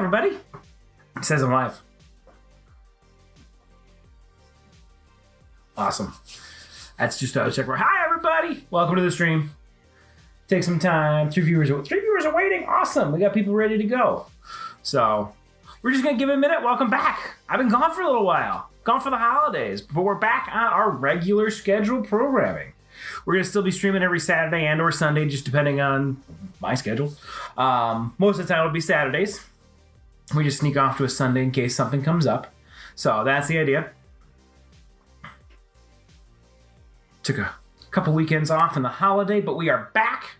everybody. It says I'm live. Awesome. That's just a check. Hi, everybody. Welcome to the stream. Take some time. Three viewers are waiting. Awesome. We got people ready to go. So we're just going to give it a minute. Welcome back. I've been gone for a little while. Gone for the holidays. But we're back on our regular scheduled programming. We're going to still be streaming every Saturday and or Sunday, just depending on my schedule. Most of the time it'll be Saturdays. We just sneak off to a Sunday in case something comes up. So that's the idea. Took a couple weekends off in the holiday, but we are back.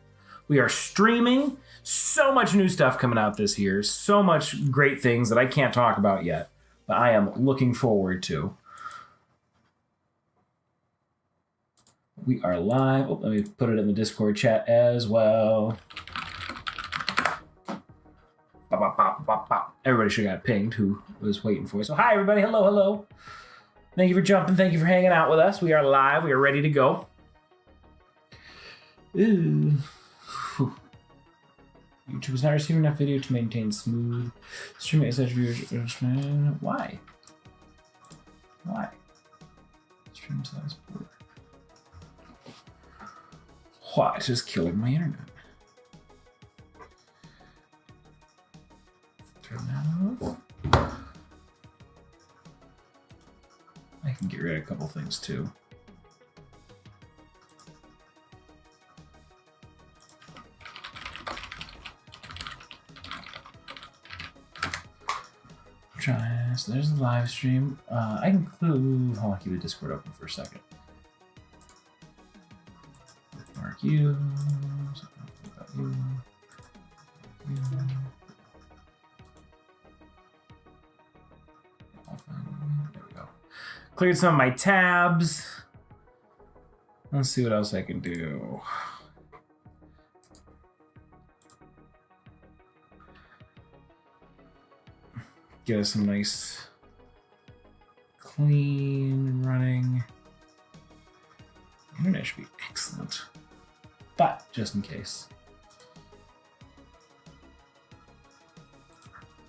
We are streaming. So much new stuff coming out this year. So much great things that I can't talk about yet, but I am looking forward to. We are live. Oh, let me put it in the Discord chat as well. Everybody should have got pinged who was waiting for us. So hi, everybody. Hello, hello. Thank you for jumping. Thank you for hanging out with us. We are live. We are ready to go. Ooh. YouTube is not receiving enough video to maintain smooth streaming as such viewers. Why? Why? Stream size poor. Why? It's just killing my internet. Turn that off. I can get rid of a couple things too. Try. So there's the live stream. I can include. I'll keep the Discord open for a second. Mark you. About you. You. There we go. Cleared some of my tabs. Let's see what else I can do. Get us some nice, clean running. Internet should be excellent, but just in case.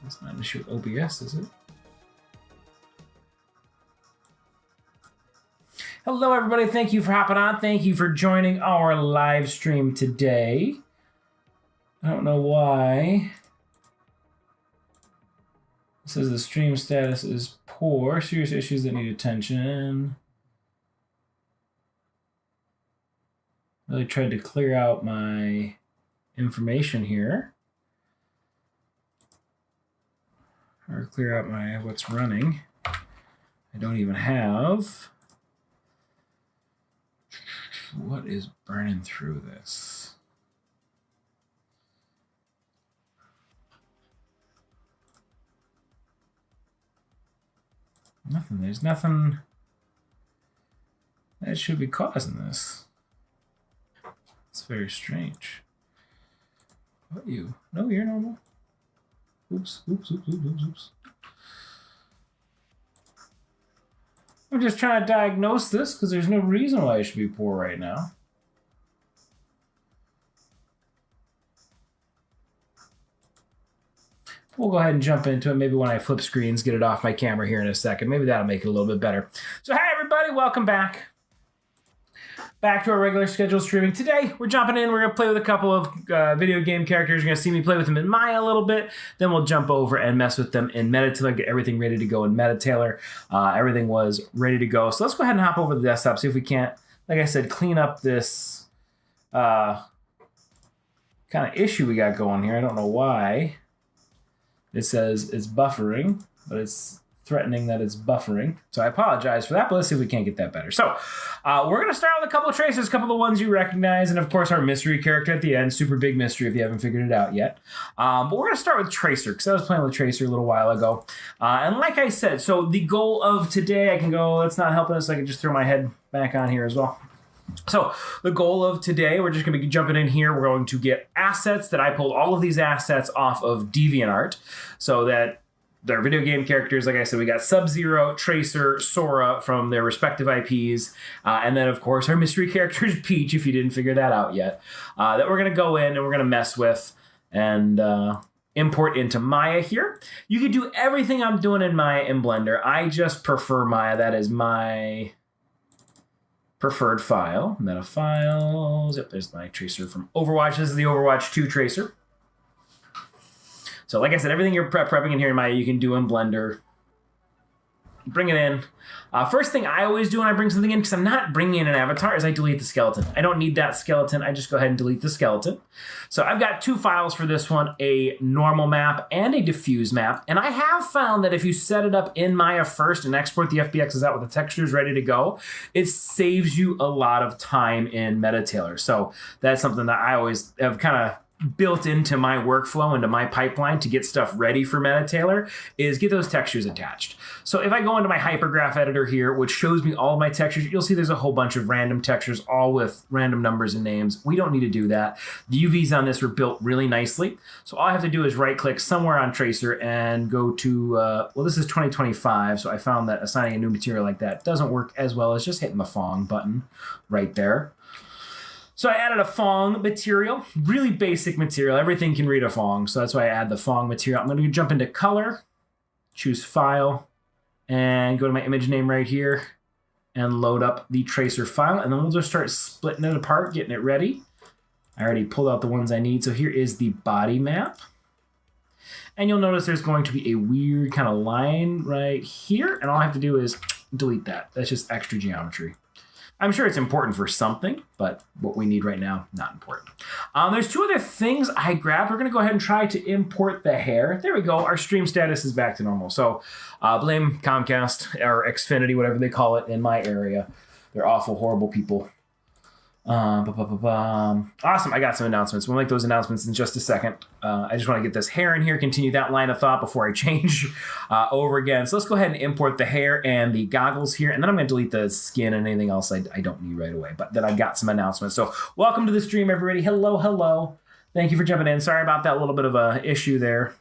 That's not an issue with OBS, is it? Hello, everybody. Thank you for hopping on. Thank you for joining our live stream today. I don't know why. It says the stream status is poor. Serious issues that need attention. Really tried to clear out my information here. Or clear out my what's running. I don't even have. What is burning through this? Nothing. There's nothing that should be causing this. It's very strange. What you? No, you're normal. Oops, oops, oops, oops, oops, oops. I'm just trying to diagnose this because there's no reason why it should be poor right now. We'll go ahead and jump into it. Maybe when I flip screens, get it off my camera here in a second. Maybe that'll make it a little bit better. So, hey, everybody. Welcome back. Back to our regular scheduled streaming. Today, we're jumping in. We're going to play with a couple of video game characters. You're going to see me play with them in Maya a little bit. Then we'll jump over and mess with them in MetaTailor, get everything ready to go in MetaTailor. Everything was ready to go. So let's go ahead and hop over to the desktop, see if we can't, like I said, clean up this kind of issue we got going here. I don't know why. It says it's buffering, but it's threatening that it's buffering. So I apologize for that, but let's see if we can't get that better. So we're going to start with a couple of tracers, a couple of the ones you recognize, and of course our mystery character at the end. Super big mystery if you haven't figured it out yet. But we're going to start with Tracer, because I was playing with Tracer a little while ago. And like I said, so the goal of today, I can go, that's not helping us, I can just throw my head back on here as well. So the goal of today, we're just going to be jumping in here. We're going to get assets that I pulled all of these assets off of DeviantArt so that they're video game characters. Like I said, we got Sub-Zero, Tracer, Sora from their respective IPs. And then, of course, our mystery character is Peach, if you didn't figure that out yet. That we're going to go in and we're going to mess with and import into Maya here. You could do everything I'm doing in Maya in Blender. I just prefer Maya. That is my preferred file. Meta files. Yep, there's my tracer from Overwatch. This is the Overwatch 2 tracer. So like I said, everything you're prepping in here in Maya, you can do in Blender. Bring it in. First thing I always do when I bring something in, because I'm not bringing in an avatar, is I delete the skeleton. I don't need that skeleton. I just go ahead and delete the skeleton. So I've got 2 files for this one, a normal map and a diffuse map. And I have found that if you set it up in Maya first and export the FBXs out with the textures ready to go, it saves you a lot of time in MetaTailor. So that's something that I always have kind of built into my workflow, into my pipeline to get stuff ready for MetaTailor, is get those textures attached. So if I go into my hypergraph editor here, which shows me all of my textures, you'll see there's a whole bunch of random textures, all with random numbers and names. We don't need to do that. The UVs on this were built really nicely. So all I have to do is right click somewhere on Tracer and go to, well, this is 2025. So I found that assigning a new material like that doesn't work as well as just hitting the Fong button right there. So I added a Fong material, really basic material. Everything can read a Fong, so that's why I add the Fong material. I'm going to jump into color, choose file, and go to my image name right here and load up the tracer file. And then we'll just start splitting it apart, getting it ready. I already pulled out the ones I need. So here is the body map. And you'll notice there's going to be a weird kind of line right here. And all I have to do is delete that. That's just extra geometry. I'm sure it's important for something, but what we need right now, not important. There's 2 other things I grabbed. We're going to go ahead and try to import the hair. There we go. Our stream status is back to normal. So blame Comcast or Xfinity, whatever they call it in my area. They're awful, horrible people. Awesome. I got some announcements. We'll make those announcements in just a second. I just want to get this hair in here, continue that line of thought before I change over again. So let's go ahead and import the hair and the goggles here. And then I'm going to delete the skin and anything else I don't need right away. But then I've got some announcements. So welcome to the stream, everybody. Hello, hello. Thank you for jumping in. Sorry about that little bit of a issue there.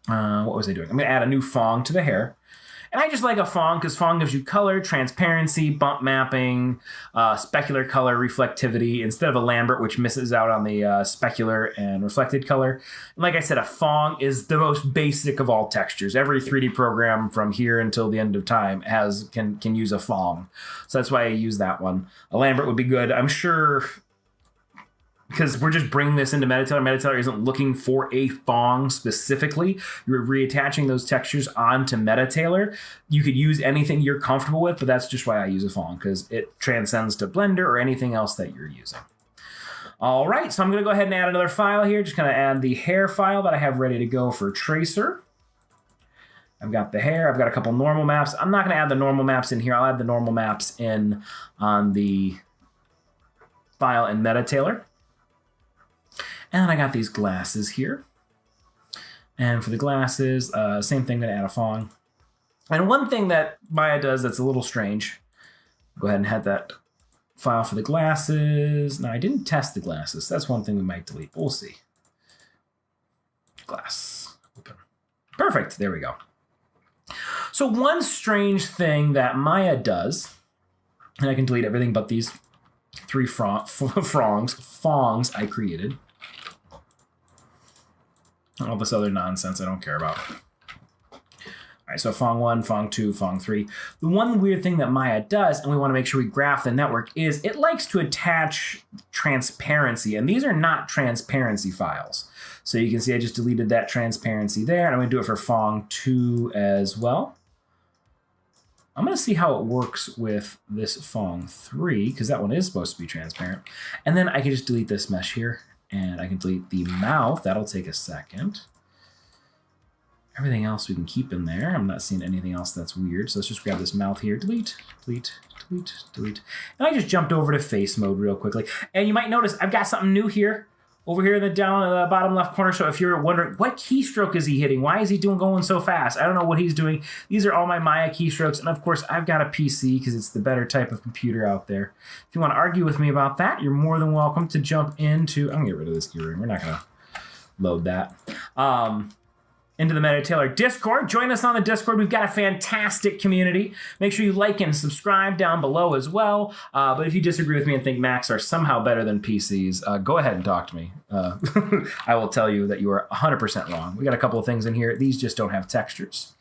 What was I doing? I'm going to add a new Fong to the hair. And I just like a Fong because Fong gives you color, transparency, bump mapping, specular color, reflectivity, instead of a Lambert, which misses out on the specular and reflected color. And like I said, a Fong is the most basic of all textures. Every 3D program from here until the end of time can use a Fong. So that's why I use that one. A Lambert would be good. I'm sure, because we're just bringing this into MetaTailor. MetaTailor isn't looking for a Fong specifically. You're reattaching those textures onto MetaTailor. You could use anything you're comfortable with, but that's just why I use a Fong, because it transcends to Blender or anything else that you're using. All right, so I'm going to go ahead and add another file here. Just going to add the hair file that I have ready to go for Tracer. I've got the hair. I've got a couple normal maps. I'm not going to add the normal maps in here. I'll add the normal maps in on the file in MetaTailor. And I got these glasses here. And for the glasses, same thing, gonna add a Fong. And one thing that Maya does that's a little strange, go ahead and add that file for the glasses. Now, I didn't test the glasses. That's one thing we might delete. We'll see. Glass, open. Perfect, there we go. So one strange thing that Maya does, and I can delete everything but these 3 Fongs I created. All this other nonsense I don't care about. All right, so Fong 1, Fong 2, Fong 3. The one weird thing that Maya does, and we want to make sure we graph the network, is it likes to attach transparency, and these are not transparency files. So you can see I just deleted that transparency there, and I'm going to do it for Fong 2 as well. I'm going to see how it works with this Fong 3, because that one is supposed to be transparent. And then I can just delete this mesh here. And I can delete the mouth. That'll take a second. Everything else we can keep in there. I'm not seeing anything else that's weird. So let's just grab this mouth here. Delete, delete, delete, delete. And I just jumped over to face mode real quickly. And you might notice I've got something new here. Over here in the bottom left corner. So if you're wondering, what keystroke is he hitting? Why is he going so fast? I don't know what he's doing. These are all my Maya keystrokes. And of course, I've got a PC because it's the better type of computer out there. If you want to argue with me about that, you're more than welcome to jump into... I'm going to get rid of this earring. We're not going to load that. into the MetaTailor Discord. Join us on the Discord. We've got a fantastic community. Make sure you like and subscribe down below as well. But if you disagree with me and think Macs are somehow better than PCs, go ahead and talk to me. I will tell you that you are 100% wrong. We got a couple of things in here. These just don't have textures.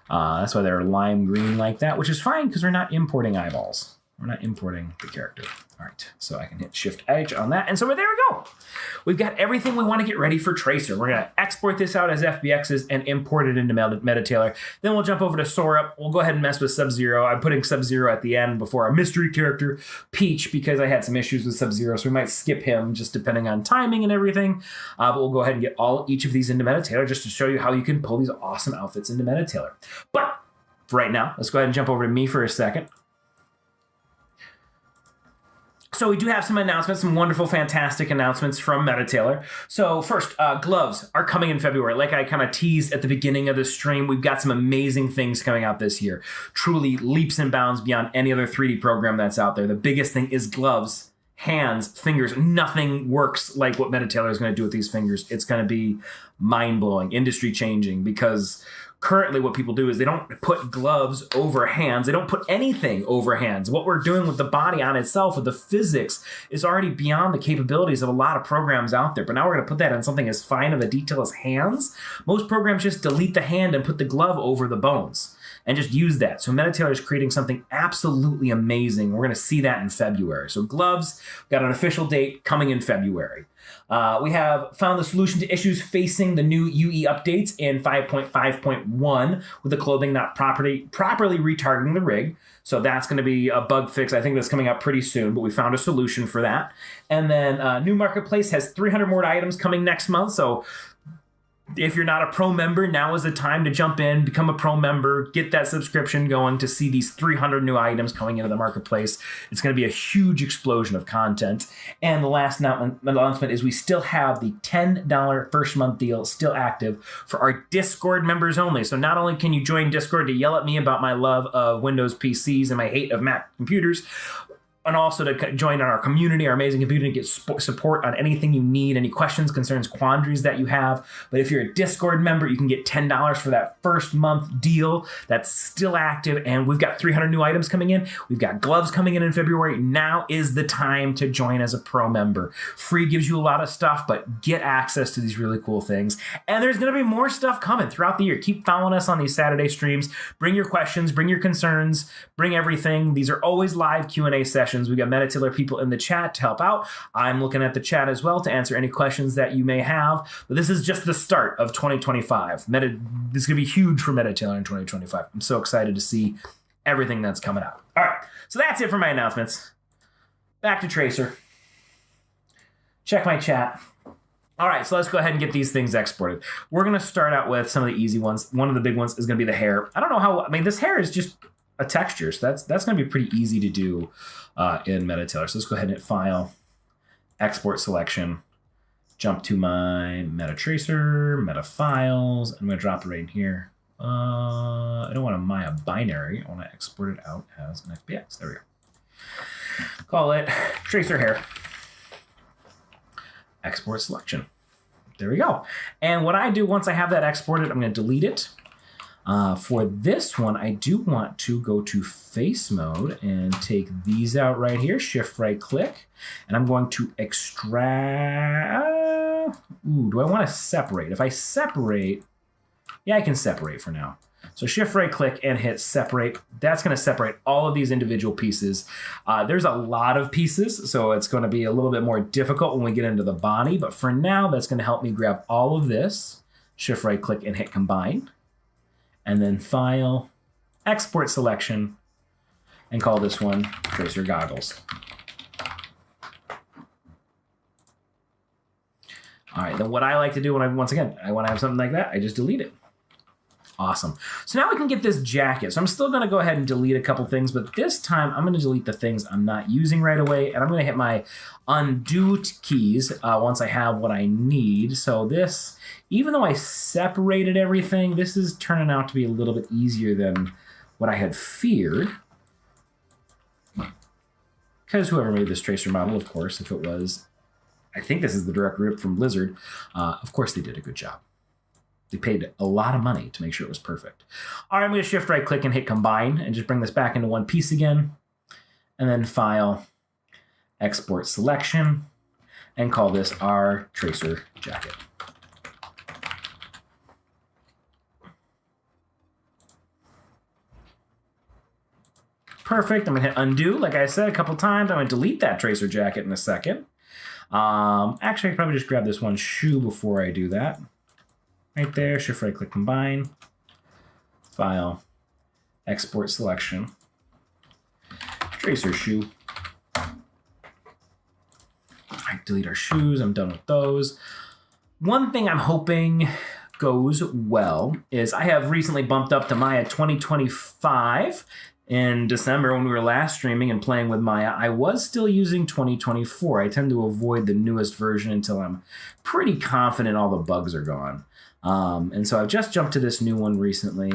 That's why they're lime green like that, which is fine because we're not importing eyeballs. We're not importing the character. All right, so I can hit Shift-H on that. And so there we go. We've got everything we want to get ready for Tracer. We're going to export this out as FBXs and import it into MetaTailor. Then we'll jump over to Sora. We'll go ahead and mess with Sub-Zero. I'm putting Sub-Zero at the end before our mystery character, Peach, because I had some issues with Sub-Zero, so we might skip him just depending on timing and everything. But we'll go ahead and get each of these into MetaTailor just to show you how you can pull these awesome outfits into MetaTailor. But for right now, let's go ahead and jump over to me for a second. So we do have some announcements, some wonderful, fantastic announcements from MetaTailor. So first, gloves are coming in February. Like I kind of teased at the beginning of the stream, we've got some amazing things coming out this year. Truly leaps and bounds beyond any other 3D program that's out there. The biggest thing is gloves, hands, fingers. Nothing works like what MetaTailor is going to do with these fingers. It's going to be mind-blowing, industry-changing, because currently what people do is they don't put gloves over hands. They don't put anything over hands. What we're doing with the body on itself, with the physics, is already beyond the capabilities of a lot of programs out there. But now we're going to put that on something as fine of a detail as hands. Most programs just delete the hand and put the glove over the bones and just use that. So MetaTailor is creating something absolutely amazing. We're going to see that in February. So gloves, got an official date coming in February. We have found the solution to issues facing the new UE updates in 5.5.1 with the clothing not properly retargeting the rig. So that's going to be a bug fix. I think that's coming out pretty soon, but we found a solution for that. And then new marketplace has 300 more items coming next month. So if you're not a pro member, now is the time to jump in, become a pro member, get that subscription going to see these 300 new items coming into the marketplace. It's going to be a huge explosion of content. And the last announcement is we still have the $10 first month deal still active for our Discord members only. So not only can you join Discord to yell at me about my love of Windows PCs and my hate of Mac computers, and also to join our community, our amazing community, get support on anything you need, any questions, concerns, quandaries that you have. But if you're a Discord member, you can get $10 for that first month deal. That's still active, and we've got 300 new items coming in. We've got gloves coming in February. Now is the time to join as a pro member. Free gives you a lot of stuff, but get access to these really cool things. And there's going to be more stuff coming throughout the year. Keep following us on these Saturday streams. Bring your questions, bring your concerns, bring everything. These are always live Q&A sessions. We got MetaTailor people in the chat to help out. I'm looking at the chat as well to answer any questions that you may have. But this is just the start of 2025. This is going to be huge for MetaTailor in 2025. I'm so excited to see everything that's coming out. All right, so that's it for my announcements. Back to Tracer. Check my chat. All right, so let's go ahead and get these things exported. We're going to start out with some of the easy ones. One of the big ones is going to be the hair. I don't know how, this hair is just a texture, so that's going to be pretty easy to do in MetaTailor. So let's go ahead and hit File, Export Selection, jump to my MetaTracer, Meta Files. I'm going to drop it right in here. I don't want to Maya binary. I want to export it out as an FBX. There we go. Call it Tracer Hair. Export Selection. There we go. And what I do once I have that exported, I'm going to delete it. For this one, I do want to go to face mode and take these out right here, shift right click, and I'm going to extract. Do I want to separate? If I separate, yeah, I can separate for now. So shift right click and hit separate. That's going to separate all of these individual pieces. There's a lot of pieces, so it's going to be a little bit more difficult when we get into the body, but for now, that's going to help me grab all of this, shift right click and hit combine. And then File, Export Selection, and call this one Tracer Goggles. All right, then what I like to do when I want to have something like that, I just delete it. Awesome. So now we can get this jacket. So I'm still going to go ahead and delete a couple things, but this time I'm going to delete the things I'm not using right away, and I'm going to hit my undo keys once I have what I need. So this, even though I separated everything, this is turning out to be a little bit easier than what I had feared. Because whoever made this tracer model, of course, if it was, I think this is the direct rip from Blizzard, of course they did a good job. They paid a lot of money to make sure it was perfect. All right, I'm going to shift right click and hit combine and just bring this back into one piece again. And then file, export selection, and call this our tracer jacket. Perfect. I'm going to hit undo, like I said a couple times. I'm going to delete that tracer jacket in a second. Actually, I could probably just grab this one shoe before I do that. Right there, shift right click combine, file, export selection, tracer shoe. All right, delete our shoes. I'm done with those. One thing I'm hoping goes well is I have recently bumped up to Maya 2025. In December, when we were last streaming and playing with Maya, I was still using 2024. I tend to avoid the newest version until I'm pretty confident all the bugs are gone. And so I've just jumped to this new one recently.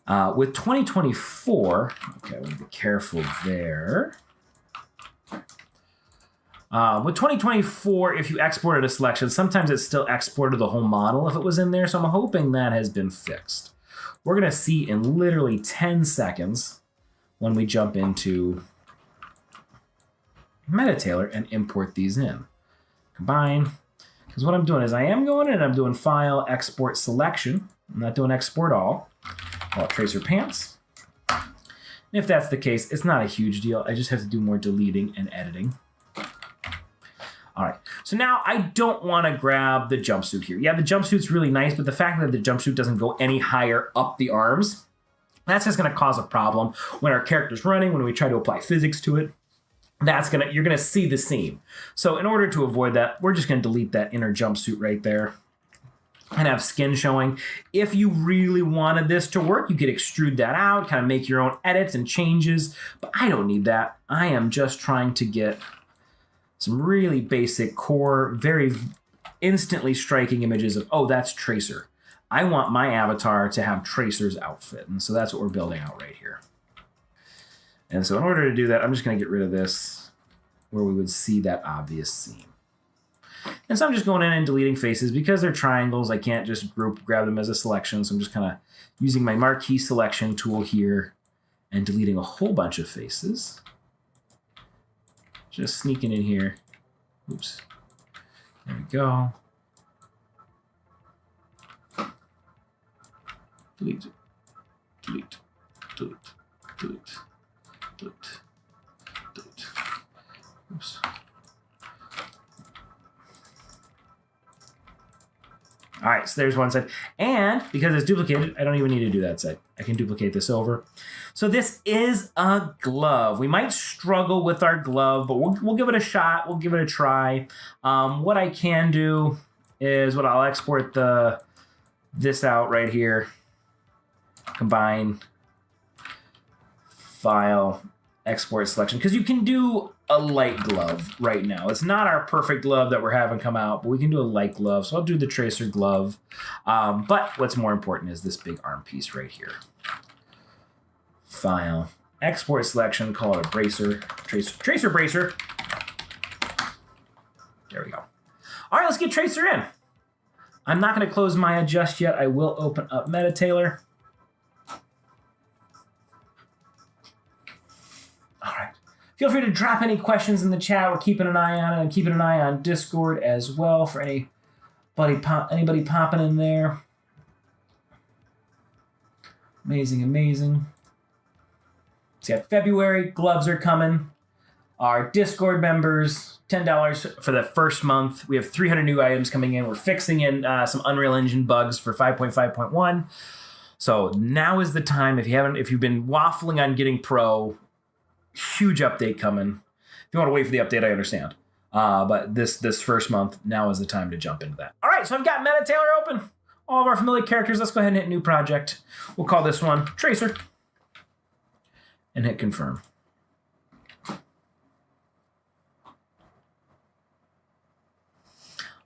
With 2024, okay, I want to be careful there. With 2024, if you exported a selection, sometimes it still exported the whole model if it was in there. So I'm hoping that has been fixed. We're going to see in literally 10 seconds when we jump into MetaTailor and import these in. Combine. Because what I'm doing is I am going in and I'm doing file, export selection. I'm not doing export all. Call it tracer pants. And if that's the case, it's not a huge deal. I just have to do more deleting and editing. All right, so now I don't want to grab the jumpsuit here. Yeah, the jumpsuit's really nice, but the fact that the jumpsuit doesn't go any higher up the arms, that's just going to cause a problem when our character's running, when we try to apply physics to it. You're going to see the seam. So in order to avoid that, we're just going to delete that inner jumpsuit right there and have skin showing. If you really wanted this to work, you could extrude that out, kind of make your own edits and changes, but I don't need that. I am just trying to get some really basic core, very instantly striking images of, oh, that's Tracer. I want my avatar to have Tracer's outfit. And so that's what we're building out right here. And so in order to do that, I'm just going to get rid of this where we would see that obvious seam. And so I'm just going in and deleting faces because they're triangles. I can't just grab them as a selection. So I'm just kind of using my marquee selection tool here and deleting a whole bunch of faces. Just sneaking in here. Oops. There we go. Delete. Delete. Delete. Delete. Delete. Delete. Oops. All right, so there's one side. And because it's duplicated, I don't even need to do that side. I can duplicate this over. So this is a glove. We might struggle with our glove, but we'll give it a shot. We'll give it a try. What I can do is I'll export this out right here. Combine, file, export selection. Because you can do a light glove right now. It's not our perfect glove that we're having come out, but we can do a light glove. So I'll do the tracer glove. But what's more important is this big arm piece right here. File, export selection, call it a bracer, tracer bracer. There we go. All right, let's get Tracer in. I'm not going to close Maya just yet. I will open up MetaTailor. All right. Feel free to drop any questions in the chat. We're keeping an eye on it. I'm keeping an eye on Discord as well for anybody popping in there. Amazing, amazing. So yeah, February, gloves are coming. Our Discord members, $10 for the first month. We have 300 new items coming in. We're fixing in some Unreal Engine bugs for 5.5.1. So now is the time. If you've been waffling on getting Pro, huge update coming. If you want to wait for the update, I understand. But this first month, now is the time to jump into that. All right, so I've got MetaTailor open. All of our familiar characters. Let's go ahead and hit new project. We'll call this one Tracer. And hit confirm.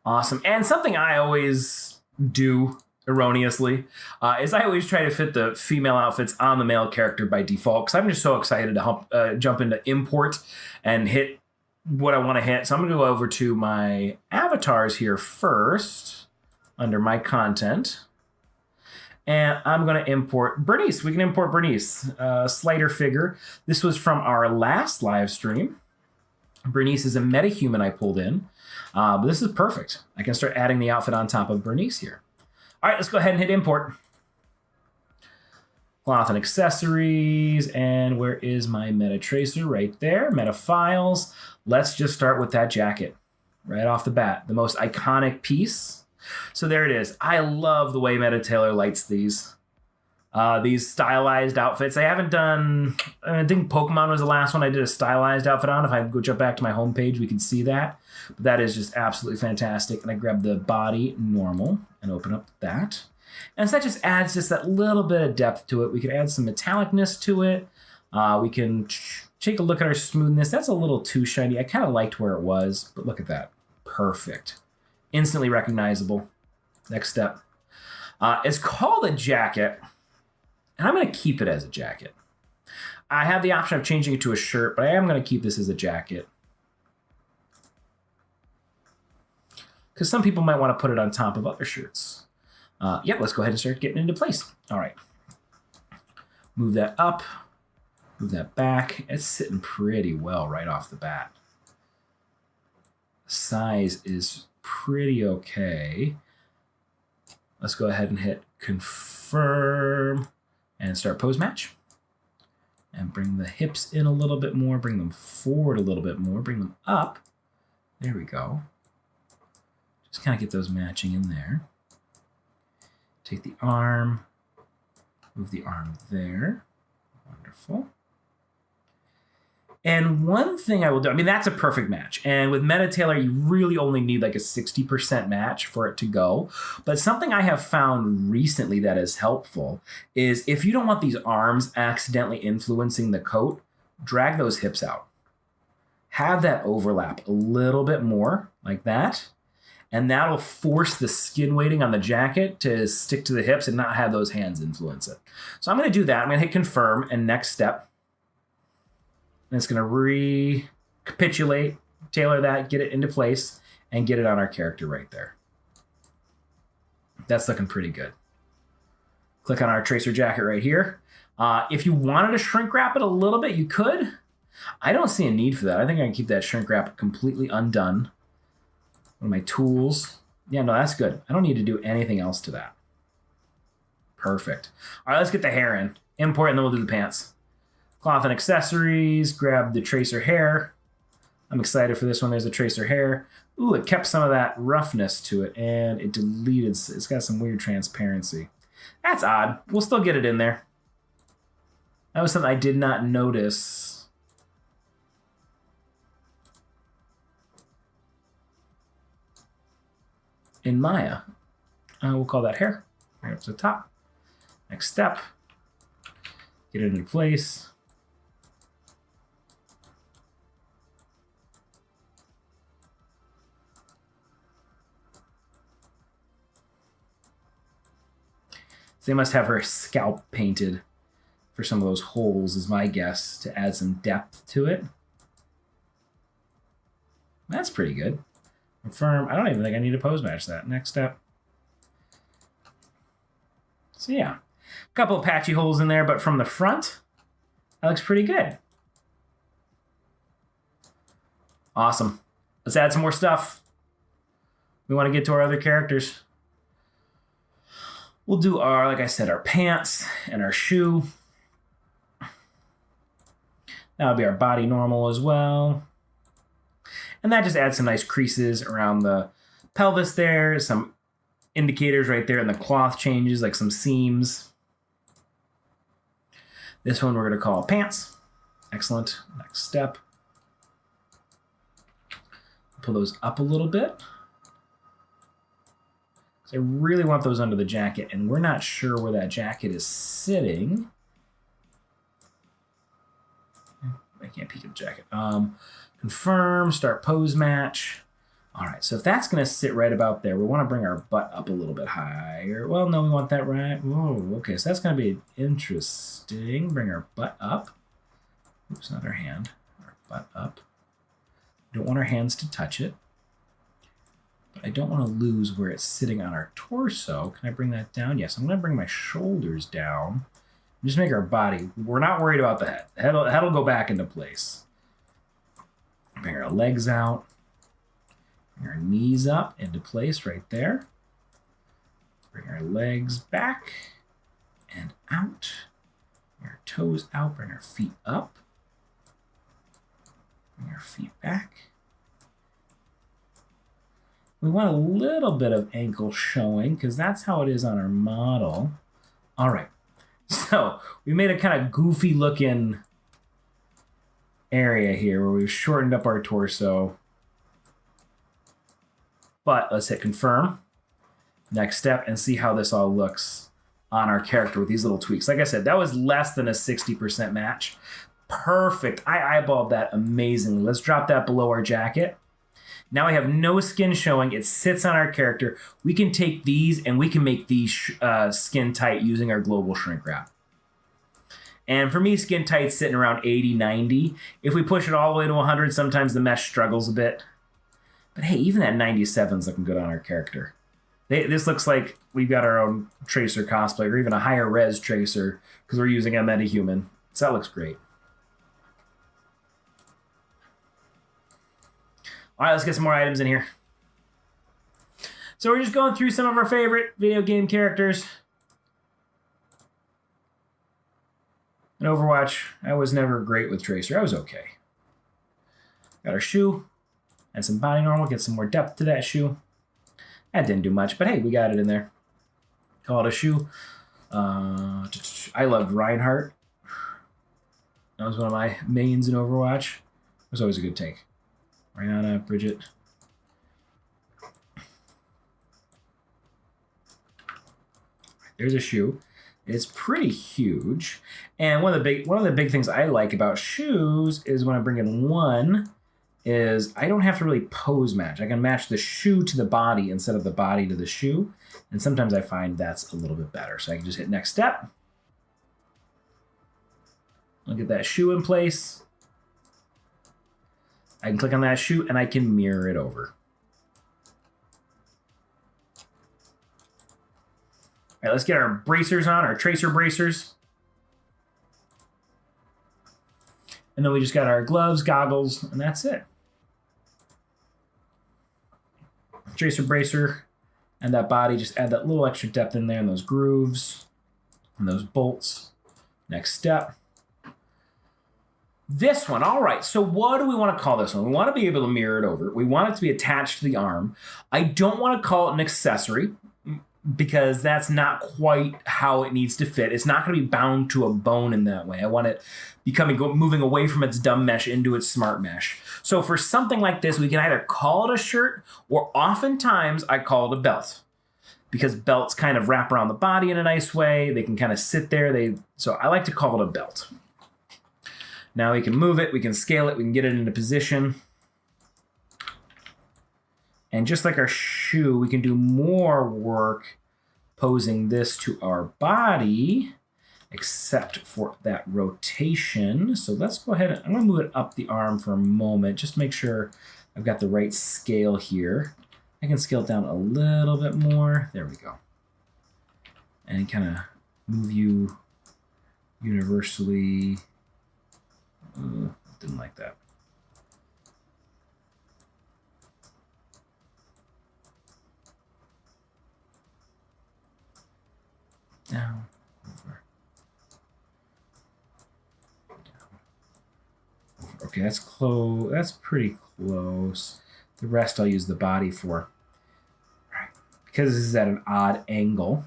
Awesome. And something I always do erroneously is I always try to fit the female outfits on the male character by default because I'm just so excited to jump into import and hit what I want to hit. So I'm going to go over to my avatars here first under my content. And I'm going to import Bernice. We can import Bernice, slider figure. This was from our last live stream. Bernice is a metahuman I pulled in. But this is perfect. I can start adding the outfit on top of Bernice here. All right, let's go ahead and hit import. Cloth and accessories. And where is my MetaTracer? Right there. Meta files. Let's just start with that jacket right off the bat. The most iconic piece. So there it is. I love the way MetaTailor lights these stylized outfits. I haven't done, I think Pokemon was the last one I did a stylized outfit on. If I go jump back to my homepage, we can see that. But that is just absolutely fantastic. And I grab the body normal and open up that. And so that just adds just that little bit of depth to it. We can add some metallicness to it. We can take a look at our smoothness. That's a little too shiny. I kind of liked where it was, but look at that. Perfect. Instantly recognizable. Next step. It's called a jacket, and I'm going to keep it as a jacket. I have the option of changing it to a shirt, but I am going to keep this as a jacket. Because some people might want to put it on top of other shirts. Yeah, let's go ahead and start getting into place. All right. Move that up. Move that back. It's sitting pretty well right off the bat. Size is pretty okay. Let's go ahead and hit confirm and start pose match. And bring the hips in a little bit more. Bring them forward a little bit more. Bring them up. There we go. Just kind of get those matching in there. Take the arm. Move the arm there. Wonderful. And one thing I will do, I mean, that's a perfect match. And with MetaTailor, you really only need like a 60% match for it to go. But something I have found recently that is helpful is if you don't want these arms accidentally influencing the coat, drag those hips out. Have that overlap a little bit more like that. And that'll force the skin weighting on the jacket to stick to the hips and not have those hands influence it. So I'm going to do that. I'm going to hit confirm and next step. And it's going to recapitulate, tailor that, get it into place, and get it on our character right there. That's looking pretty good. Click on our tracer jacket right here. If you wanted to shrink wrap it a little bit, you could. I don't see a need for that. I think I can keep that shrink wrap completely undone. One of my tools. Yeah, no, that's good. I don't need to do anything else to that. Perfect. All right, let's get the hair in. Import, and then we'll do the pants. Cloth and accessories. Grab the tracer hair. I'm excited for this one. There's a tracer hair. Ooh, it kept some of that roughness to it, and it deleted. It's got some weird transparency. That's odd. We'll still get it in there. That was something I did not notice. In Maya. We'll call that hair. Right up to the top. Next step. Get it into place. So they must have her scalp painted for some of those holes, is my guess, to add some depth to it. That's pretty good. Confirm. I don't even think I need to pose match that. Next step. So yeah, a couple of patchy holes in there, but from the front, that looks pretty good. Awesome. Let's add some more stuff. We want to get to our other characters. We'll do our, like I said, our pants and our shoe. That'll be our body normal as well. And that just adds some nice creases around the pelvis there. Some indicators right there, and the cloth changes, like some seams. This one we're going to call pants. Excellent. Next step. Pull those up a little bit. I really want those under the jacket, and we're not sure where that jacket is sitting. I can't peek at the jacket. Confirm, start pose match. All right, so if that's going to sit right about there, we want to bring our butt up a little bit higher. Well, no, we want that right. Whoa, okay, so that's going to be interesting. Bring our butt up. Oops, not our hand. Our butt up. We don't want our hands to touch it. But I don't want to lose where it's sitting on our torso. Can I bring that down? Yes, I'm going to bring my shoulders down. Just make our body. We're not worried about the head. Head'll go back into place. Bring our legs out. Bring our knees up into place right there. Bring our legs back and out. Bring our toes out. Bring our feet up. Bring our feet back. We want a little bit of ankle showing because that's how it is on our model. All right. So we made a kind of goofy looking area here where we've shortened up our torso. But let's hit confirm. Next step and see how this all looks on our character with these little tweaks. Like I said, that was less than a 60% match. Perfect. I eyeballed that amazingly. Let's drop that below our jacket. Now we have no skin showing. It sits on our character. We can take these and we can make these skin tight using our global shrink wrap. And for me, skin tight's sitting around 80, 90. If we push it all the way to 100, sometimes the mesh struggles a bit. But hey, even that 97's looking good on our character. This looks like we've got our own Tracer cosplay, or even a higher res Tracer, because we're using a metahuman. So that looks great. All right, let's get some more items in here. So we're just going through some of our favorite video game characters. In Overwatch, I was never great with Tracer. I was okay. Got our shoe and some body normal. Get some more depth to that shoe. That didn't do much, but hey, we got it in there. Call it a shoe. I loved Reinhardt. That was one of my mains in Overwatch. It was always a good take. Rihanna, Bridget. There's a shoe. It's pretty huge. And one of the big things I like about shoes is when I bring in one is I don't have to really pose match. I can match the shoe to the body instead of the body to the shoe. And sometimes I find that's a little bit better. So I can just hit next step. I'll get that shoe in place. I can click on that shoe and I can mirror it over. All right, let's get our bracers on, our Tracer bracers. And then we just got our gloves, goggles, and that's it. Tracer bracer and that body, just add that little extra depth in there and those grooves and those bolts. Next step. This one, all right, so what do we want to call this one? We want to be able to mirror it over. We want it to be attached to the arm. I don't want to call it an accessory because that's not quite how it needs to fit. It's not going to be bound to a bone in that way. I want it moving away from its dumb mesh into its smart mesh. So for something like this, we can either call it a shirt or oftentimes I call it a belt because belts kind of wrap around the body in a nice way. They can kind of sit there. So I like to call it a belt. Now we can move it, we can scale it, we can get it into position. And just like our shoe, we can do more work posing this to our body, except for that rotation. So let's go ahead, I'm gonna move it up the arm for a moment, just make sure I've got the right scale here. I can scale it down a little bit more. There we go. And kind of move you universally. Didn't like that. Down, over. Down. Over. Okay, that's close. That's pretty close. The rest I'll use the body for. All right. Because this is at an odd angle.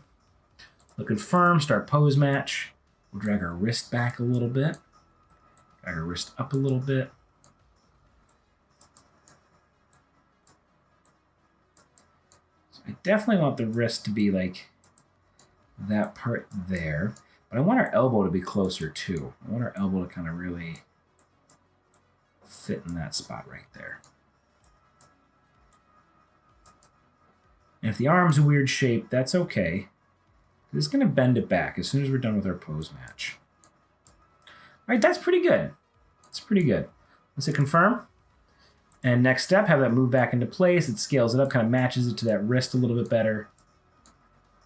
Looking firm, start pose match. We'll drag our wrist back a little bit. Drag our wrist up a little bit. So I definitely want the wrist to be like that part there. But I want our elbow to be closer too. I want our elbow to kind of really fit in that spot right there. And if the arm's a weird shape, that's okay. It's going to bend it back as soon as we're done with our pose match. All right, that's pretty good. That's pretty good. Let's hit confirm. And next step, have that move back into place. It scales it up, kind of matches it to that wrist a little bit better.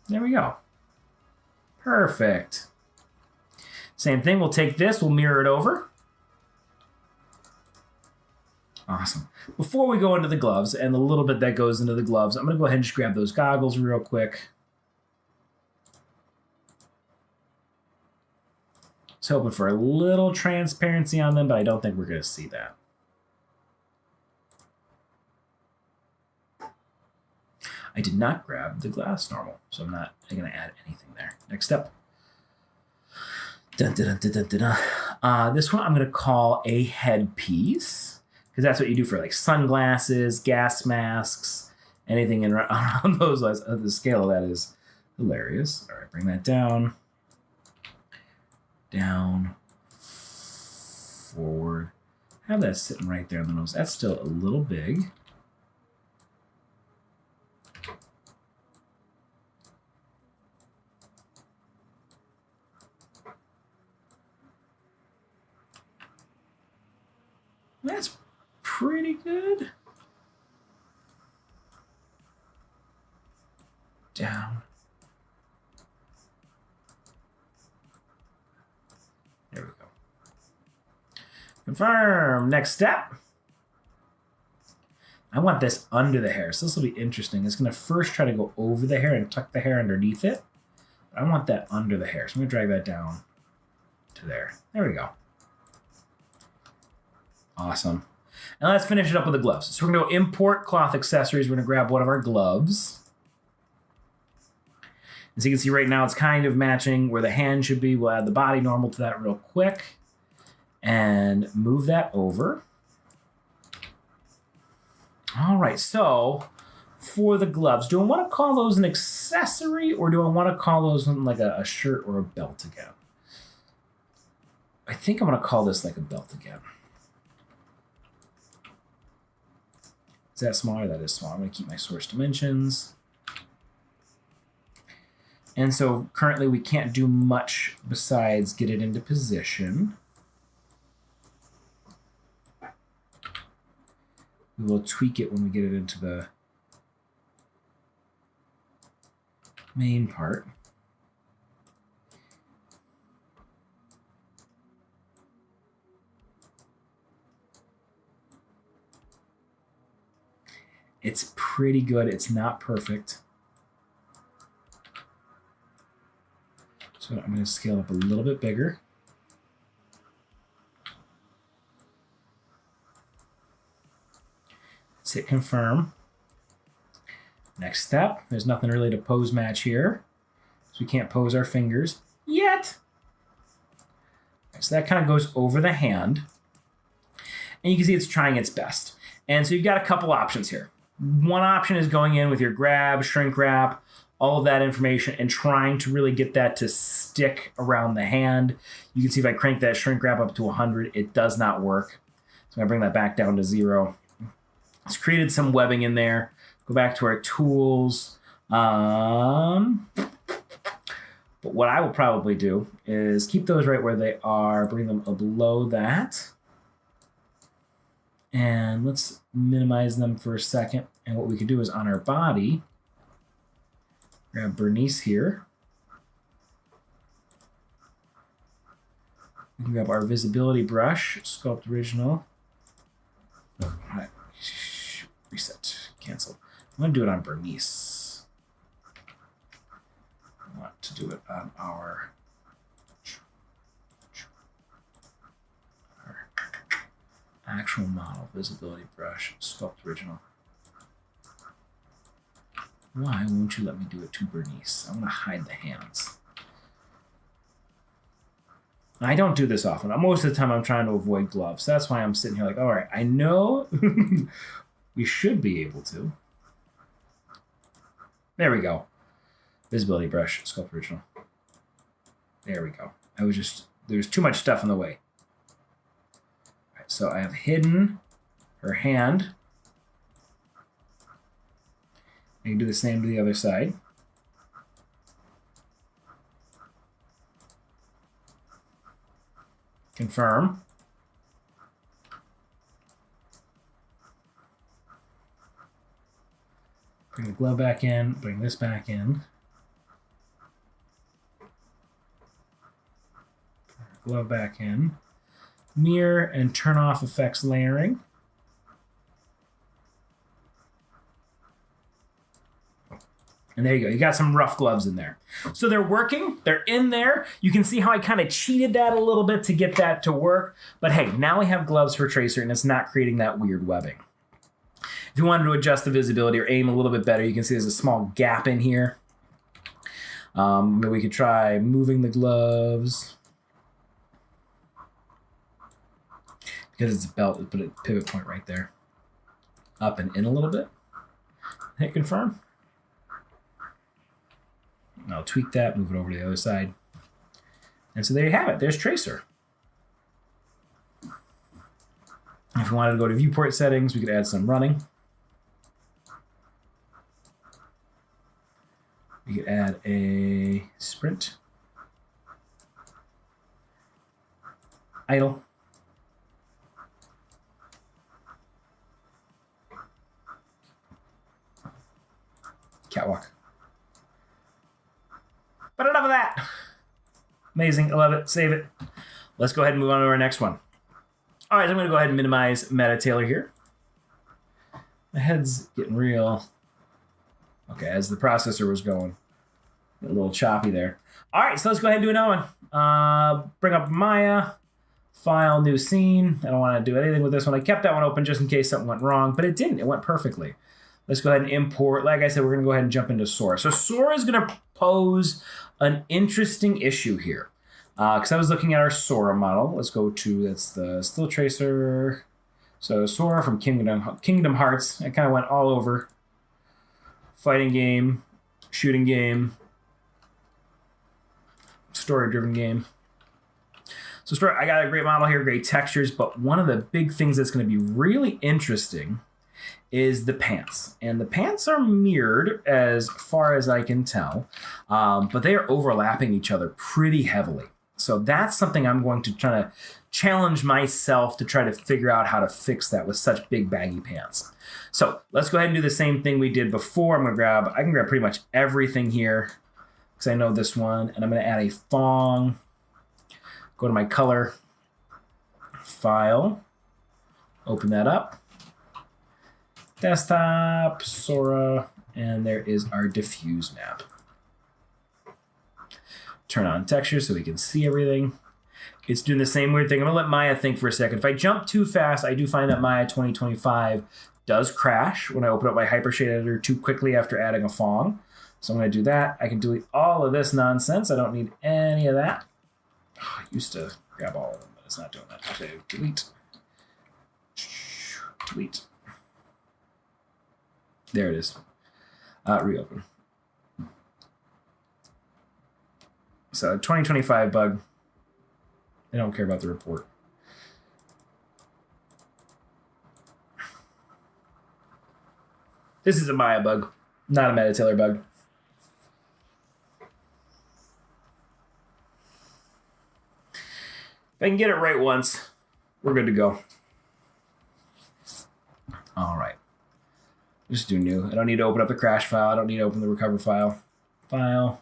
There we go. Perfect. Same thing, we'll take this, we'll mirror it over. Awesome. Before we go into the gloves, and the little bit that goes into the gloves, I'm going to go ahead and just grab those goggles real quick. Just hoping for a little transparency on them, but I don't think we're going to see that. I did not grab the glass normal, so I'm not going to add anything there. Next step. Dun, dun, dun, dun, dun, dun. This one I'm going to call a headpiece, because that's what you do for like sunglasses, gas masks, anything around those lines. The scale of that is hilarious. All right, bring that down. Down. Forward. Have that sitting right there on the nose. That's still a little big. That's pretty good. Down. There we go. Confirm. Next step. I want this under the hair, so this will be interesting. It's going to first try to go over the hair and tuck the hair underneath it. But I want that under the hair, so I'm going to drag that down to there. There we go. Awesome. Now let's finish it up with the gloves. So we're going to go import cloth accessories. We're going to grab one of our gloves. As you can see right now, it's kind of matching where the hand should be. We'll add the body normal to that real quick and move that over. All right, so for the gloves, do I want to call those an accessory or do I want to call those like a shirt or a belt again? I think I'm going to call this like a belt again. Is that smaller? That is small. I'm going to keep my source dimensions. And so currently we can't do much besides get it into position. We will tweak it when we get it into the main part. It's pretty good. It's not perfect. So I'm going to scale up a little bit bigger. Let's hit confirm. Next step, there's nothing really to pose match here. So we can't pose our fingers yet. So that kind of goes over the hand. And you can see it's trying its best. And so you've got a couple options here. One option is going in with your grab, shrink wrap, all of that information and trying to really get that to stick around the hand. You can see if I crank that shrink wrap up to 100, it does not work. So I'm going to bring that back down to 0. It's created some webbing in there. Go back to our tools. But what I will probably do is keep those right where they are, bring them below that. And let's minimize them for a second. And what we can do is on our body, grab Bernice here. We can grab our visibility brush, sculpt original. All right. Reset, cancel. I'm going to do it on Bernice. I want to do it on our actual model, visibility brush, sculpt original. Why won't you let me do it to Bernice? I'm going to hide the hands. I don't do this often. Most of the time I'm trying to avoid gloves. That's why I'm sitting here like, all right, I know we should be able to. There we go. Visibility brush, sculpt original. There we go. There's too much stuff in the way. All right, so I have hidden her hand. I can do the same to the other side. Confirm. Bring the glove back in. Bring this back in. Glove back in. Mirror and turn off effects layering. And there you go. You got some rough gloves in there. So they're working. They're in there. You can see how I kind of cheated that a little bit to get that to work. But hey, now we have gloves for Tracer, and it's not creating that weird webbing. If you wanted to adjust the visibility or aim a little bit better, you can see there's a small gap in here. Maybe we could try moving the gloves. Because it's a belt, we put a pivot point right there. Up and in a little bit. Hit confirm. And I'll tweak that, move it over to the other side. And so there you have it. There's Tracer. If we wanted to go to viewport settings, we could add some running. We could add a sprint. Idle. Catwalk. But enough of that. Amazing. I love it. Save it. Let's go ahead and move on to our next one. All right, so I'm going to go ahead and minimize MetaTailor here. My head's getting real. Okay, as the processor was going. A little choppy there. All right, so let's go ahead and do another one. Bring up Maya. File, new scene. I don't want to do anything with this one. I kept that one open just in case something went wrong, but it didn't. It went perfectly. Let's go ahead and import. Like I said, we're going to go ahead and jump into Sora. So Sora is going to pose an interesting issue here. Because I was looking at our Sora model. Let's go to, that's the still tracer. So Sora from Kingdom Hearts. I kind of went all over. Fighting game, shooting game, story-driven game. So story, I got a great model here, great textures, but one of the big things that's going to be really interesting is the pants. And the pants are mirrored as far as I can tell, but they are overlapping each other pretty heavily. So that's something I'm going to try to challenge myself to try to figure out how to fix that with such big baggy pants. So let's go ahead and do the same thing we did before. I can grab pretty much everything here because I know this one, and I'm going to add a thong. Go to my color, file, open that up. Desktop, Sora, and there is our diffuse map. Turn on texture so we can see everything. It's doing the same weird thing. I'm going to let Maya think for a second. If I jump too fast, I do find that Maya 2025 does crash when I open up my Hypershade editor too quickly after adding a Fong. So I'm going to do that. I can delete all of this nonsense. I don't need any of that. Oh, I used to grab all of them, but it's not doing that. Okay, delete. Delete. There it is. Reopen. So 2025 bug. I don't care about the report. This is a Maya bug, not a MetaTailor bug. If I can get it right once, we're good to go. All right. Just do new. I don't need to open up the crash file. I don't need to open the recover file. File,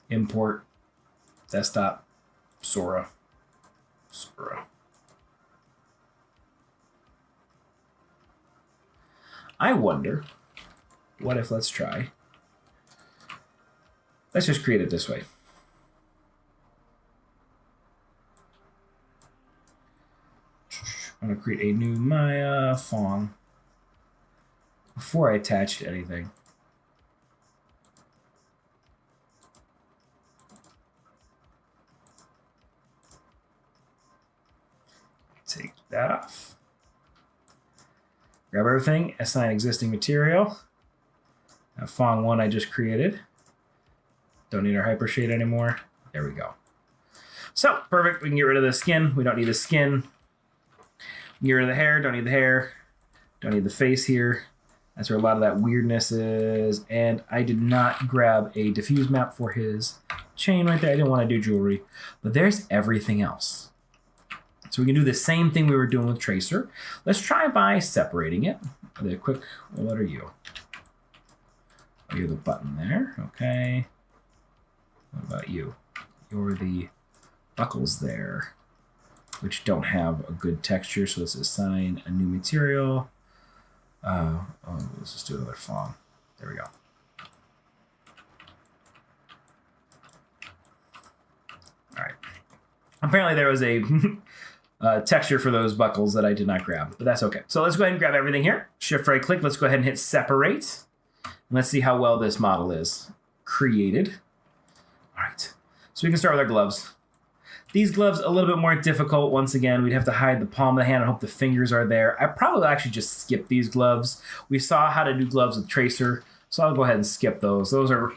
import, desktop, Sora. I wonder, what if, let's try. Let's just create it this way. I'm going to create a new Maya Fong before I attach anything. Take that off. Grab everything, assign existing material. Now Fong 1 I just created. Don't need our Hypershade anymore. There we go. So, perfect. We can get rid of the skin. We don't need the skin. Get rid of the hair. Don't need the hair. Don't need the face here. That's where a lot of that weirdness is. And I did not grab a diffuse map for his chain right there. I didn't want to do jewelry. But there's everything else. So we can do the same thing we were doing with Tracer. Let's try by separating it. The quick letter U. Oh, you're the button there. Okay. What about you? You're the buckles there, which don't have a good texture. So let's assign a new material. Let's just do another fawn. There we go. All right. Apparently there was a texture for those buckles that I did not grab, but that's okay. So let's go ahead and grab everything here. Shift right click. Let's go ahead and hit separate. And let's see how well this model is created. All right. So we can start with our gloves. These gloves, a little bit more difficult. Once again, we'd have to hide the palm of the hand and hope the fingers are there. I probably actually just skip these gloves. We saw how to do gloves with Tracer, so I'll go ahead and skip those. Those are,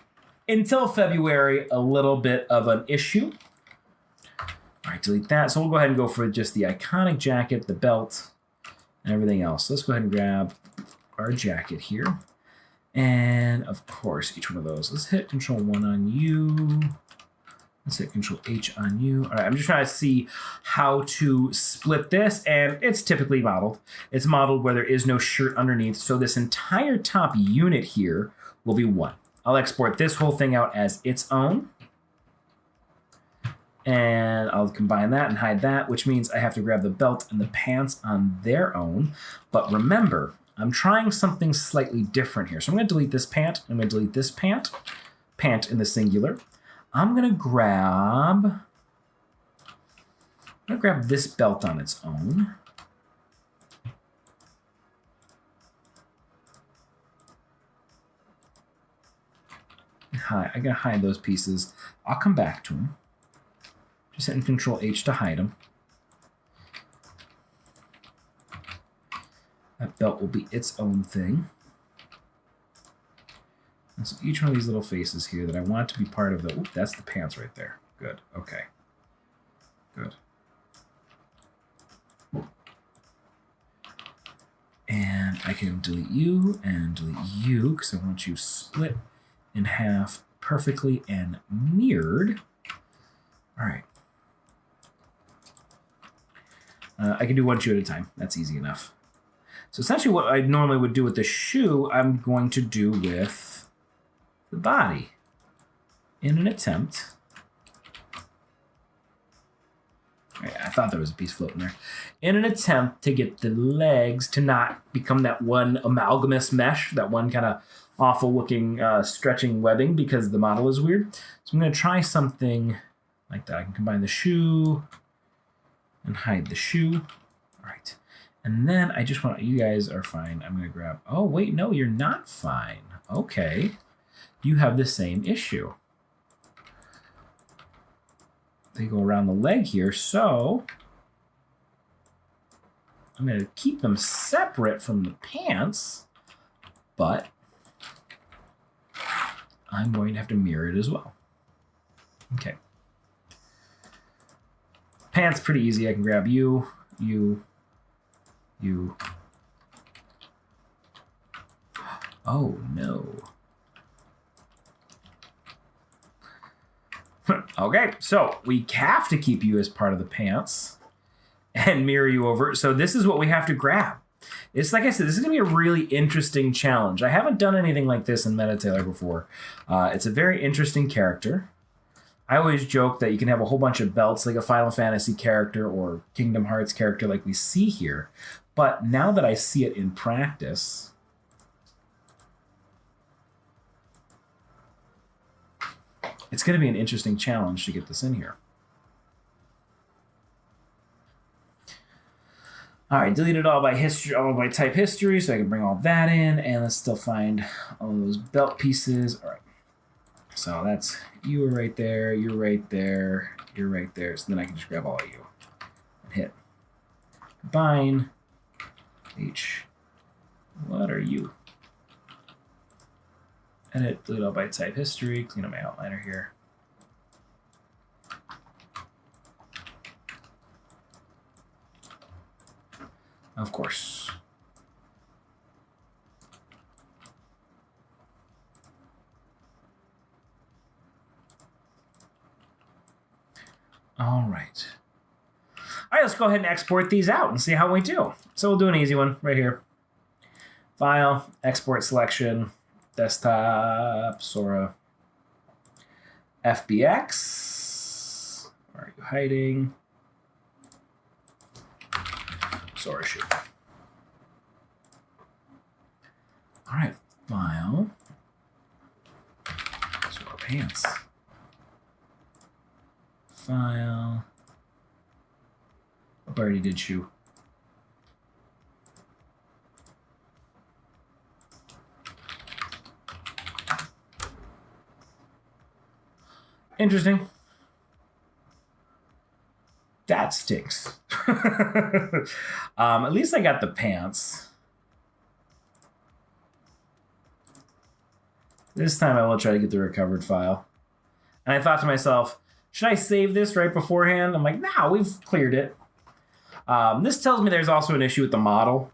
until February, a little bit of an issue. All right, delete that. So we'll go ahead and go for just the iconic jacket, the belt, and everything else. So let's go ahead and grab our jacket here. And, of course, each one of those. Let's hit Control-1 on you. Let's hit Control-H on you. All right, I'm just trying to see how to split this, and it's typically modeled. It's modeled where there is no shirt underneath, so this entire top unit here will be 1. I'll export this whole thing out as its own, and I'll combine that and hide that, which means I have to grab the belt and the pants on their own. But remember, I'm trying something slightly different here. So I'm going to delete this pant. I'm going to delete this pant in the singular. I'm going to grab this belt on its own. I got to hide those pieces. I'll come back to them. Just hitting Control-H to hide them. That belt will be its own thing. And so each one of these little faces here that I want to be part of the... Oop, that's the pants right there. Good. Okay. Good. And I can delete you and delete you because I want you split in half perfectly and mirrored. All right. I can do 1 shoe at a time. That's easy enough. So essentially what I normally would do with the shoe, I'm going to do with the body in an attempt. I thought there was a piece floating there. In an attempt to get the legs to not become that one amalgamous mesh, that one kind of awful looking stretching webbing because the model is weird. So I'm going to try something like that. I can combine the shoe and hide the shoe. All right. And then I just want, you guys are fine. I'm going to grab, oh, wait, no, you're not fine. Okay. You have the same issue. They go around the leg here, so I'm going to keep them separate from the pants, but I'm going to have to mirror it as well. Okay. Pants, pretty easy. I can grab you, you. Oh, no. Okay, so we have to keep you as part of the pants and mirror you over. So this is what we have to grab. It's like I said, this is going to be a really interesting challenge. I haven't done anything like this in MetaTailor before. It's a very interesting character. I always joke that you can have a whole bunch of belts like a Final Fantasy character or Kingdom Hearts character like we see here. But now that I see it in practice, it's going to be an interesting challenge to get this in here. All right, delete it all by history, all by type history, so I can bring all that in, and let's still find all those belt pieces. All right, so that's you right there, you're right there, you're right there. So then I can just grab all of you and hit combine. H. What are you? Edit, delete all by type history, clean up my outliner here. Of course. All right. All right, let's go ahead and export these out and see how we do. So we'll do an easy one right here. File, export selection. Desktop, Sora, FBX. Where are you hiding? Sora shoot. All right, file. Sora pants. File. I already did shoe. Interesting. That stinks. At least I got the pants. This time I will try to get the recovered file. And I thought to myself, should I save this right beforehand? I'm like, nah, we've cleared it. This tells me there's also an issue with the model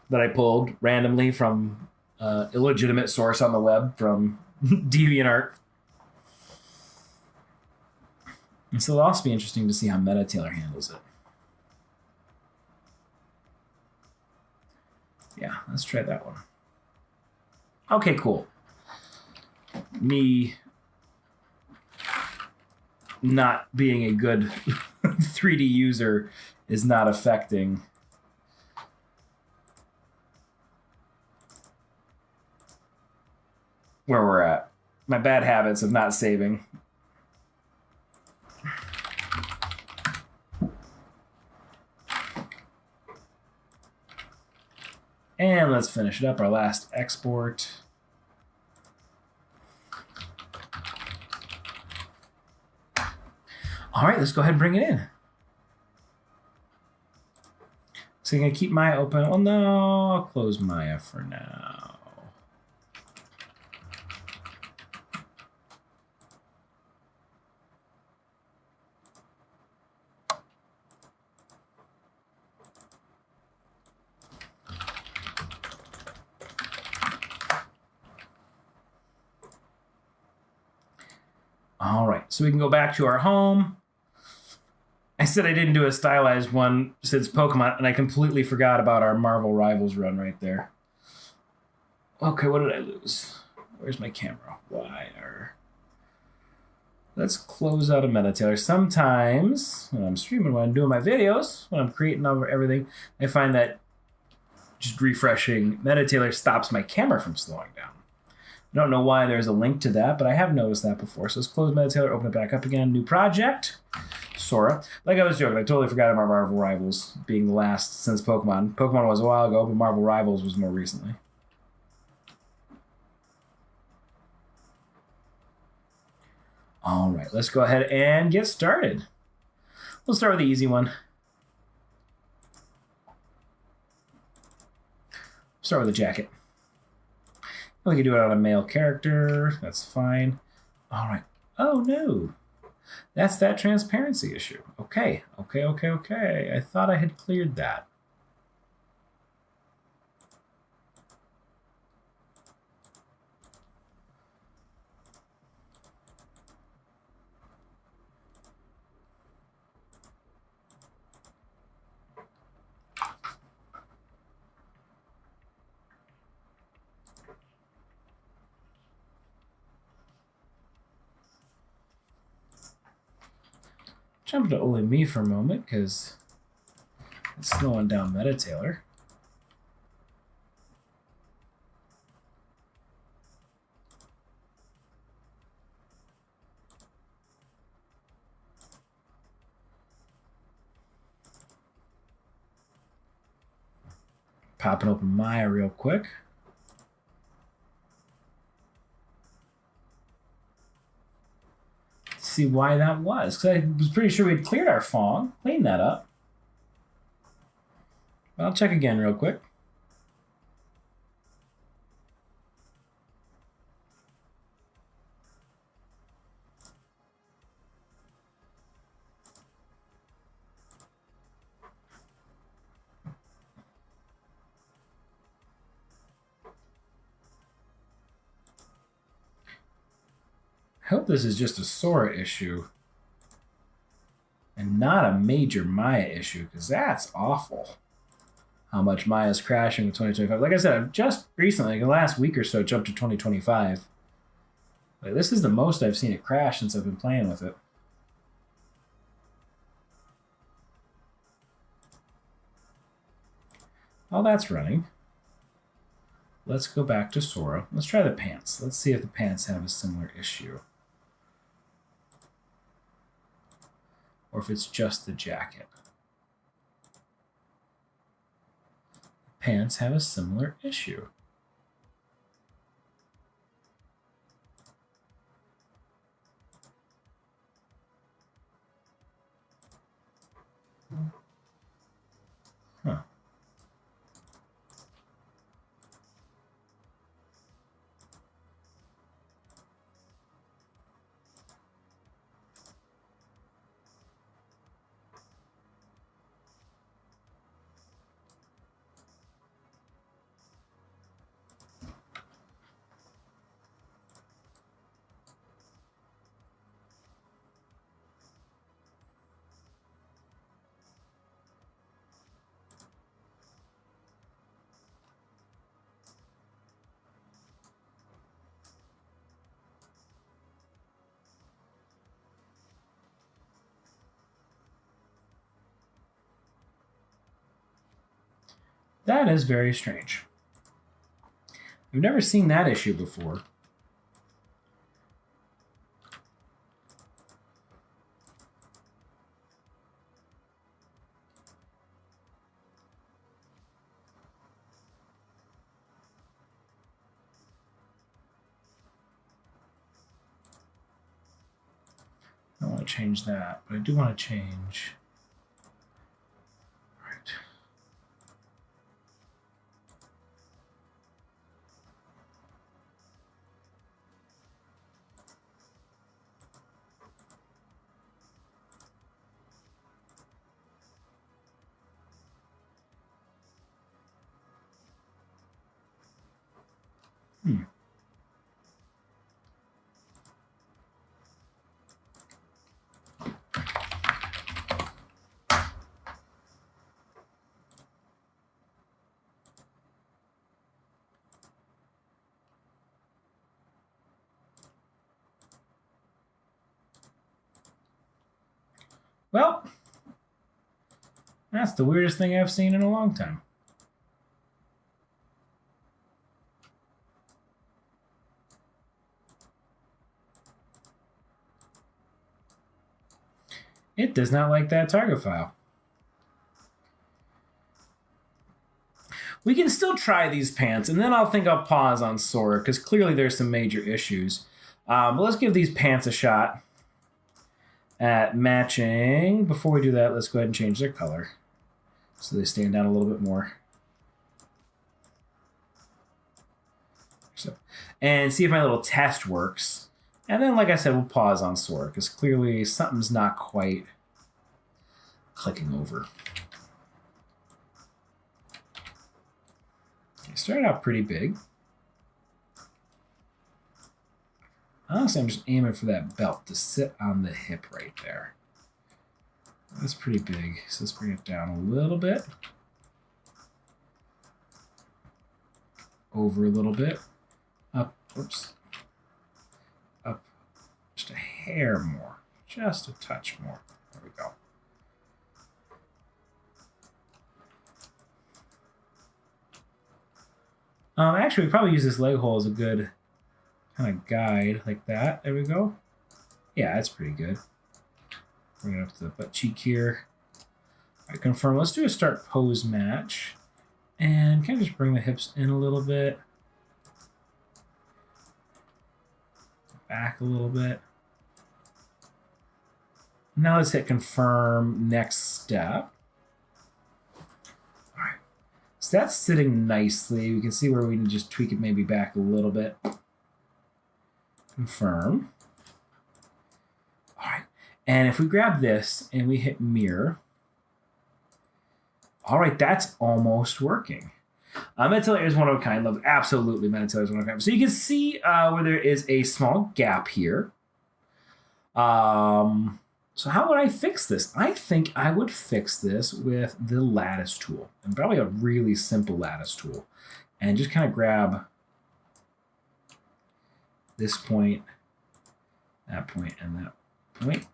that I pulled randomly from illegitimate source on the web from DeviantArt. And so it'll also be interesting to see how MetaTailor handles it. Yeah, let's try that one. Okay, cool. Me not being a good 3D user is not affecting where we're at. My bad habits of not saving. And let's finish it up, our last export. All right, let's go ahead and bring it in. So I'm gonna keep Maya open. Oh no, I'll close Maya for now. All right, so we can go back to our home. I said I didn't do a stylized one since Pokemon, and I completely forgot about our Marvel Rivals run right there. Okay, what did I lose? Where's my camera? Wire. Let's close out a MetaTailor. Sometimes when I'm streaming, when I'm doing my videos, when I'm creating everything, I find that just refreshing MetaTailor stops my camera from slowing down. I don't know why there's a link to that, but I have noticed that before. So let's close MetaTailor, open it back up again. New project. Sora. Like I was joking, I totally forgot about Marvel Rivals being the last since Pokemon. Pokemon was a while ago, but Marvel Rivals was more recently. All right, let's go ahead and get started. We'll start with the easy one. Start with a jacket. We can do it on a male character. That's fine. All right. Oh, no. That's that transparency issue. Okay. I thought I had cleared that. Jump to only me for a moment because it's slowing down MetaTailor. Popping open Maya real quick. See why that was, because I was pretty sure we'd cleared our Fong, cleaned that up. I'll check again real quick. I hope this is just a Sora issue and not a major Maya issue, because that's awful. how much Maya's crashing with 2025. Like I said, I've just recently, like the last week or so, jumped to 2025. Like, this is the most I've seen it crash since I've been playing with it. While that's running, let's go back to Sora. Let's try the pants. Let's see if the pants have a similar issue. Or if it's just the jacket. Pants have a similar issue. Huh. That is very strange. We've never seen that issue before. I don't want to change that, but I do want to change. Right. Well, that's the weirdest thing I've seen in a long time. It does not like that target file. We can still try these pants, and then I'll pause on Sora, because clearly there's some major issues. But let's give these pants a shot at matching. Before we do that, let's go ahead and change their color so they stand out a little bit more. So, and see if my little test works. And then, like I said, we'll pause on Sora, because clearly something's not quite clicking over. Okay, started out pretty big. Honestly, I'm just aiming for that belt to sit on the hip right there. That's pretty big, so let's bring it down a little bit. Over a little bit. Up, oops. Up just a hair more. Just a touch more. There we go. Actually, we probably use this leg hole as a good kind of guide, like that. There we go. Yeah, that's pretty good. Bring it up to the butt cheek here. All right, confirm. Let's do a start pose match. And kind of just bring the hips in a little bit. Back a little bit. Now let's hit confirm next step. All right. So that's sitting nicely. We can see where we can just tweak it maybe back a little bit. Confirm. All right. And if we grab this and we hit mirror, all right, that's almost working. MetaTailor is one of a kind. Love absolutely MetaTailor is one of a kind. So you can see where there is a small gap here. So So how would I fix this? I think I would fix this with the lattice tool, and probably a really simple lattice tool. And just kind of grab this point, that point, and that point.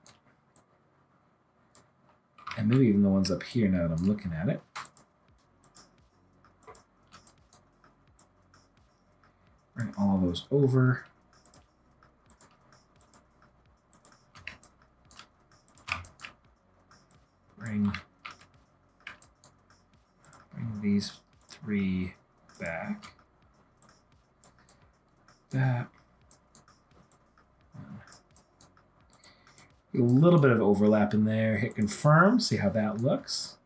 And maybe even the ones up here now that I'm looking at it. Bring all those over. Bring these 3 back. That. A little bit of overlap in there. Hit confirm. See how that looks.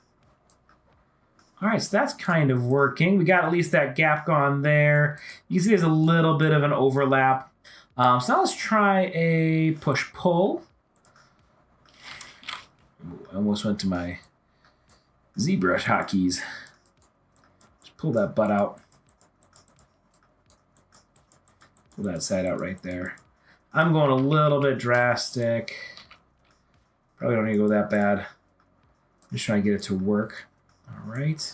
All right, so that's kind of working. We got at least that gap gone there. You can see there's a little bit of an overlap. So now let's try a push-pull. I almost went to my ZBrush hotkeys. Just pull that butt out. Pull that side out right there. I'm going a little bit drastic. Probably don't need to go that bad. I'm just trying to get it to work. All right.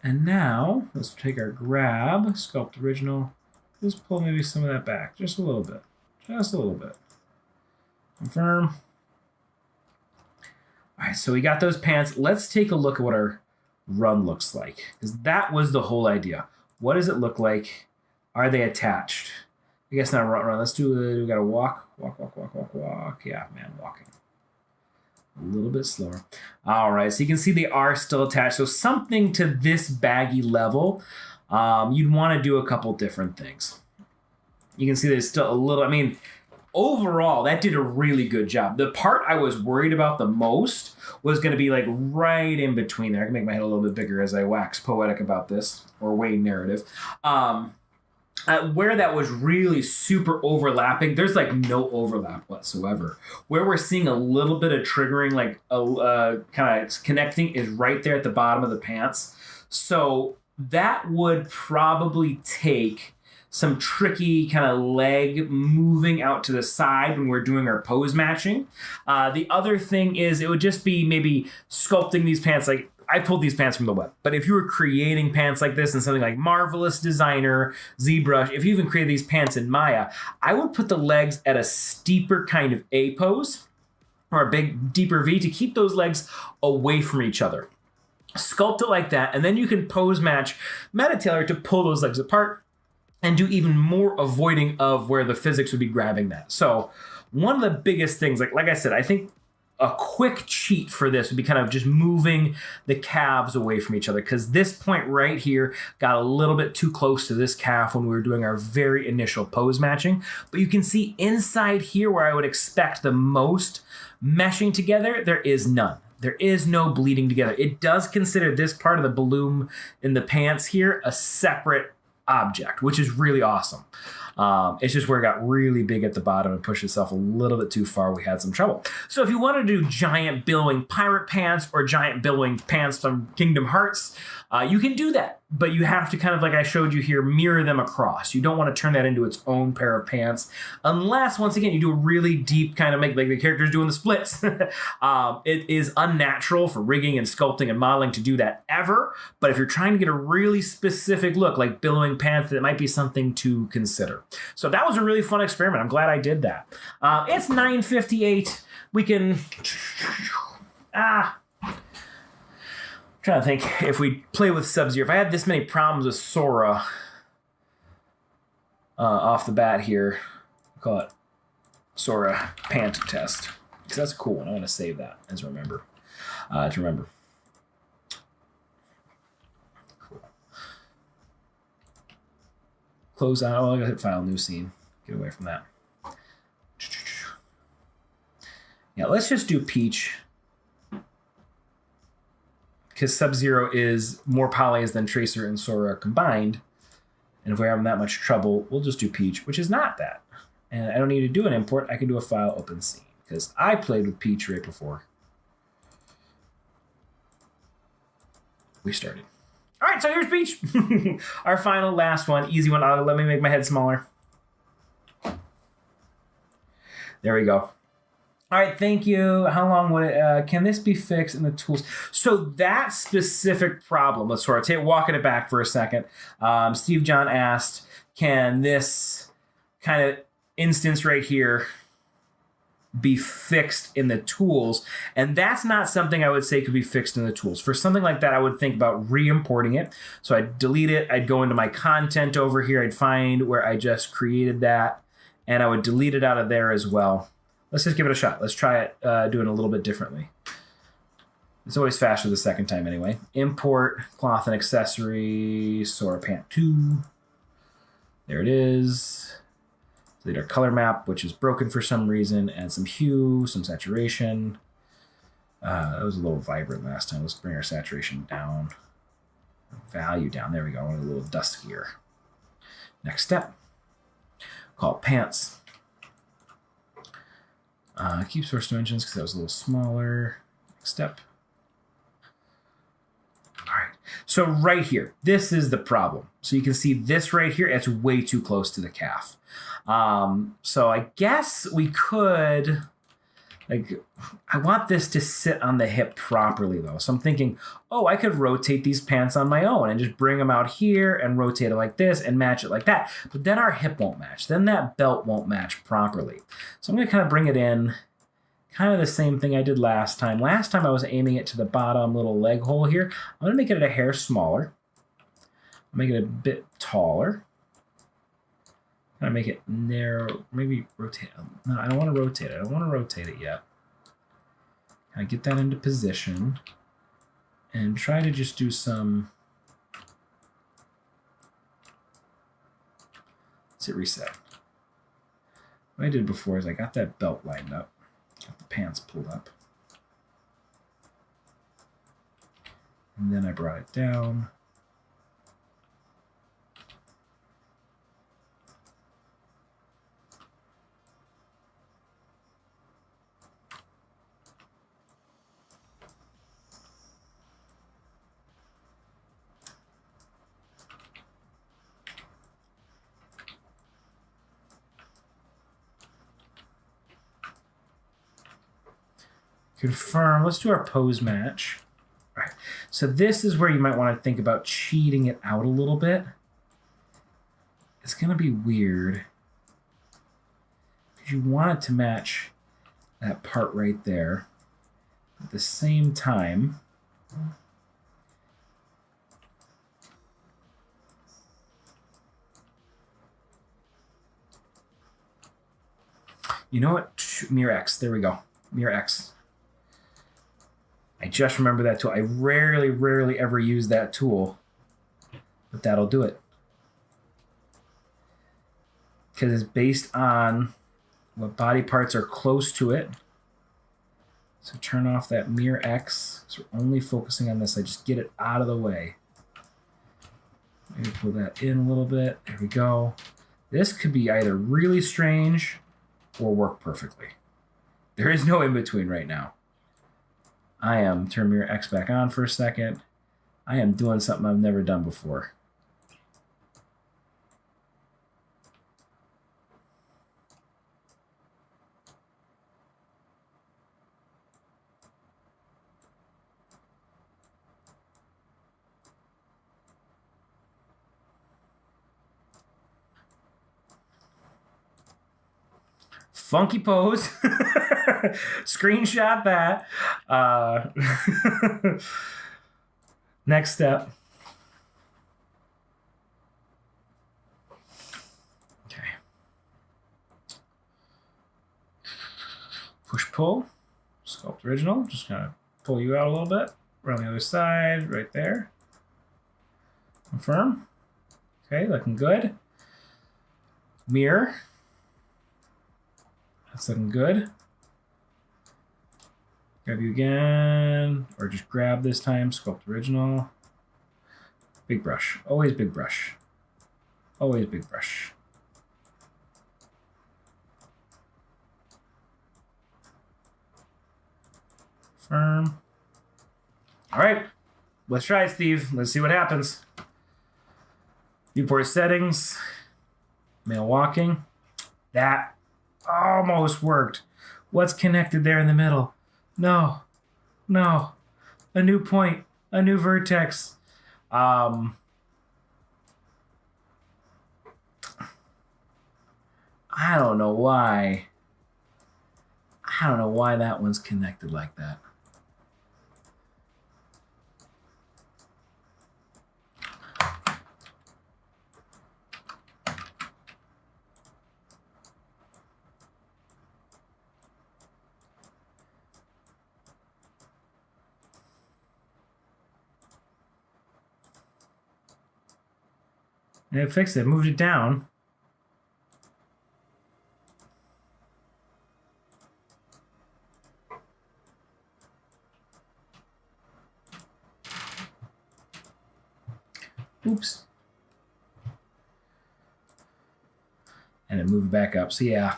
And now, let's take our grab, sculpt original. Just pull maybe some of that back. Just a little bit. Just a little bit. Confirm. All right, so we got those pants. Let's take a look at what our run looks like. Because that was the whole idea. What does it look like? Are they attached? I guess not run. Let's do, we got to walk. Yeah, man, walking. A little bit slower. All right, so you can see they are still attached. So something to this baggy level, you'd want to do a couple different things. You can see there's still a little, I mean, overall, that did a really good job. The part I was worried about the most was going to be like right in between there. I can make my head a little bit bigger as I wax poetic about this, or way narrative. Where that was really super overlapping, there's like no overlap whatsoever. Where we're seeing a little bit of triggering, like kind of connecting, is right there at the bottom of the pants. So that would probably take some tricky kind of leg moving out to the side when we're doing our pose matching. The other thing is it would just be maybe sculpting these pants. Like, I pulled these pants from the web, but if you were creating pants like this in something like Marvelous Designer, ZBrush, if you even created these pants in Maya, I would put the legs at a steeper kind of A pose or a big, deeper V to keep those legs away from each other. Sculpt it like that, and then you can pose match MetaTailor to pull those legs apart and do even more avoiding of where the physics would be grabbing that. So one of the biggest things, like I said, I think a quick cheat for this would be kind of just moving the calves away from each other, because this point right here got a little bit too close to this calf when we were doing our very initial pose matching. But you can see inside here where I would expect the most meshing together, there is none. There is no bleeding together. It does consider this part of the balloon in the pants here a separate object, which is really awesome. It's just where it got really big at the bottom and pushed itself a little bit too far. We had some trouble. So if you want to do giant billowing pirate pants or giant billowing pants from Kingdom Hearts, you can do that. But you have to kind of, like I showed you here, mirror them across. You don't want to turn that into its own pair of pants. Unless, once again, you do a really deep kind of make, like the character's doing the splits. It is unnatural for rigging and sculpting and modeling to do that ever. But if you're trying to get a really specific look, like billowing pants, that might be something to consider. So that was a really fun experiment. I'm glad I did that. It's 9:58. We can... trying to think if we play with Sub-Zero. If I had this many problems with Sora off the bat here, I'll call it Sora pant test, because that's a cool one. I want to save that as remember. To remember. Cool. Close out. Oh, I gotta hit file, new scene. Get away from that. Yeah, let's just do Peach, because Sub-Zero is more polys than Tracer and Sora combined. And if we're having that much trouble, we'll just do Peach, which is not that. And I don't need to do an import. I can do a file open scene, because I played with Peach right before we started. All right, so here's Peach. Our final, last one, easy one. Let me make my head smaller. There we go. All right, thank you. How long would it, can this be fixed in the tools? So that specific problem, let's sort of walking it back for a second. Steve John asked, can this kind of instance right here be fixed in the tools? And that's not something I would say could be fixed in the tools. For something like that, I would think about re-importing it. So I'd delete it. I'd go into my content over here. I'd find where I just created that, and I would delete it out of there as well. Let's just give it a shot. Let's try it doing it a little bit differently. It's always faster the second time anyway. Import cloth and accessory, Sora Pant 2. There it is. Delete our color map, which is broken for some reason. Add some hue, some saturation. That was a little vibrant last time. Let's bring our saturation down. Value down. There we go. A little duskier. Next step. Call it pants. Keep source dimensions because that was a little smaller. Next step. All right. So right here, this is the problem. So you can see this right here, it's way too close to the calf. So I guess we could, like, I want this to sit on the hip properly though. So I'm thinking, oh, I could rotate these pants on my own and just bring them out here and rotate it like this and match it like that. But then our hip won't match. Then that belt won't match properly. So I'm going to kind of bring it in kind of the same thing I did last time. Last time I was aiming it to the bottom little leg hole here. I'm going to make it a hair smaller. Make it a bit taller. I make it narrow, maybe rotate. No, I don't want to rotate it. I don't want to rotate it yet. I get that into position and try to just do some. Let's hit reset. What I did before is I got that belt lined up, got the pants pulled up, and then I brought it down. Confirm. Let's do our pose match. All right. So this is where you might want to think about cheating it out a little bit. It's going to be weird because you want it to match that part right there. At the same time, you know what? Mirror X. There we go. Mirror X. I just remember that tool. I rarely ever use that tool, but that'll do it. Because it's based on what body parts are close to it. So turn off that Mirror X. So we're only focusing on this. I just get it out of the way. Maybe pull that in a little bit. There we go. This could be either really strange or work perfectly. There is no in between right now. I am, turn Mirror X back on for a second. I am doing something I've never done before. Funky pose. Screenshot that. Next step. Okay. Push pull. Sculpt original. Just kind of pull you out a little bit. Right on the other side, right there. Confirm. Okay, looking good. Mirror. That's looking good. Grab you again, or just grab this time, sculpt original. Big brush, always big brush. Always big brush. Firm. All right, let's try it, Steve. Let's see what happens. Viewport settings, male walking. That almost worked. What's connected there in the middle? No. No. A new point. A new vertex. I don't know why. I don't know why that one's connected like that. And it fixed it, moved it down. Oops. And it moved back up. So yeah,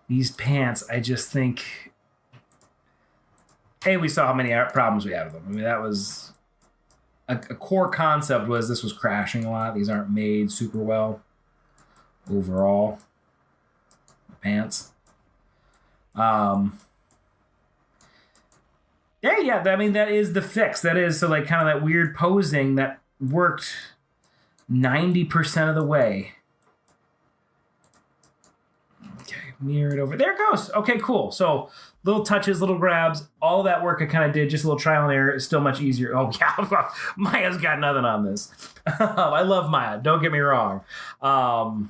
these pants, I just think, hey, we saw how many problems we had with them. I mean, that was a core concept was this was crashing a lot. These aren't made super well overall. The pants. Yeah. I mean, that is the fix. That is so like kind of that weird posing that worked 90% of the way. Okay, mirror it over. There it goes. Okay, cool. So little touches, little grabs, all of that work I kind of did, just a little trial and error. It's still much easier. Oh, yeah, Maya's got nothing on this. I love Maya. Don't get me wrong. Well,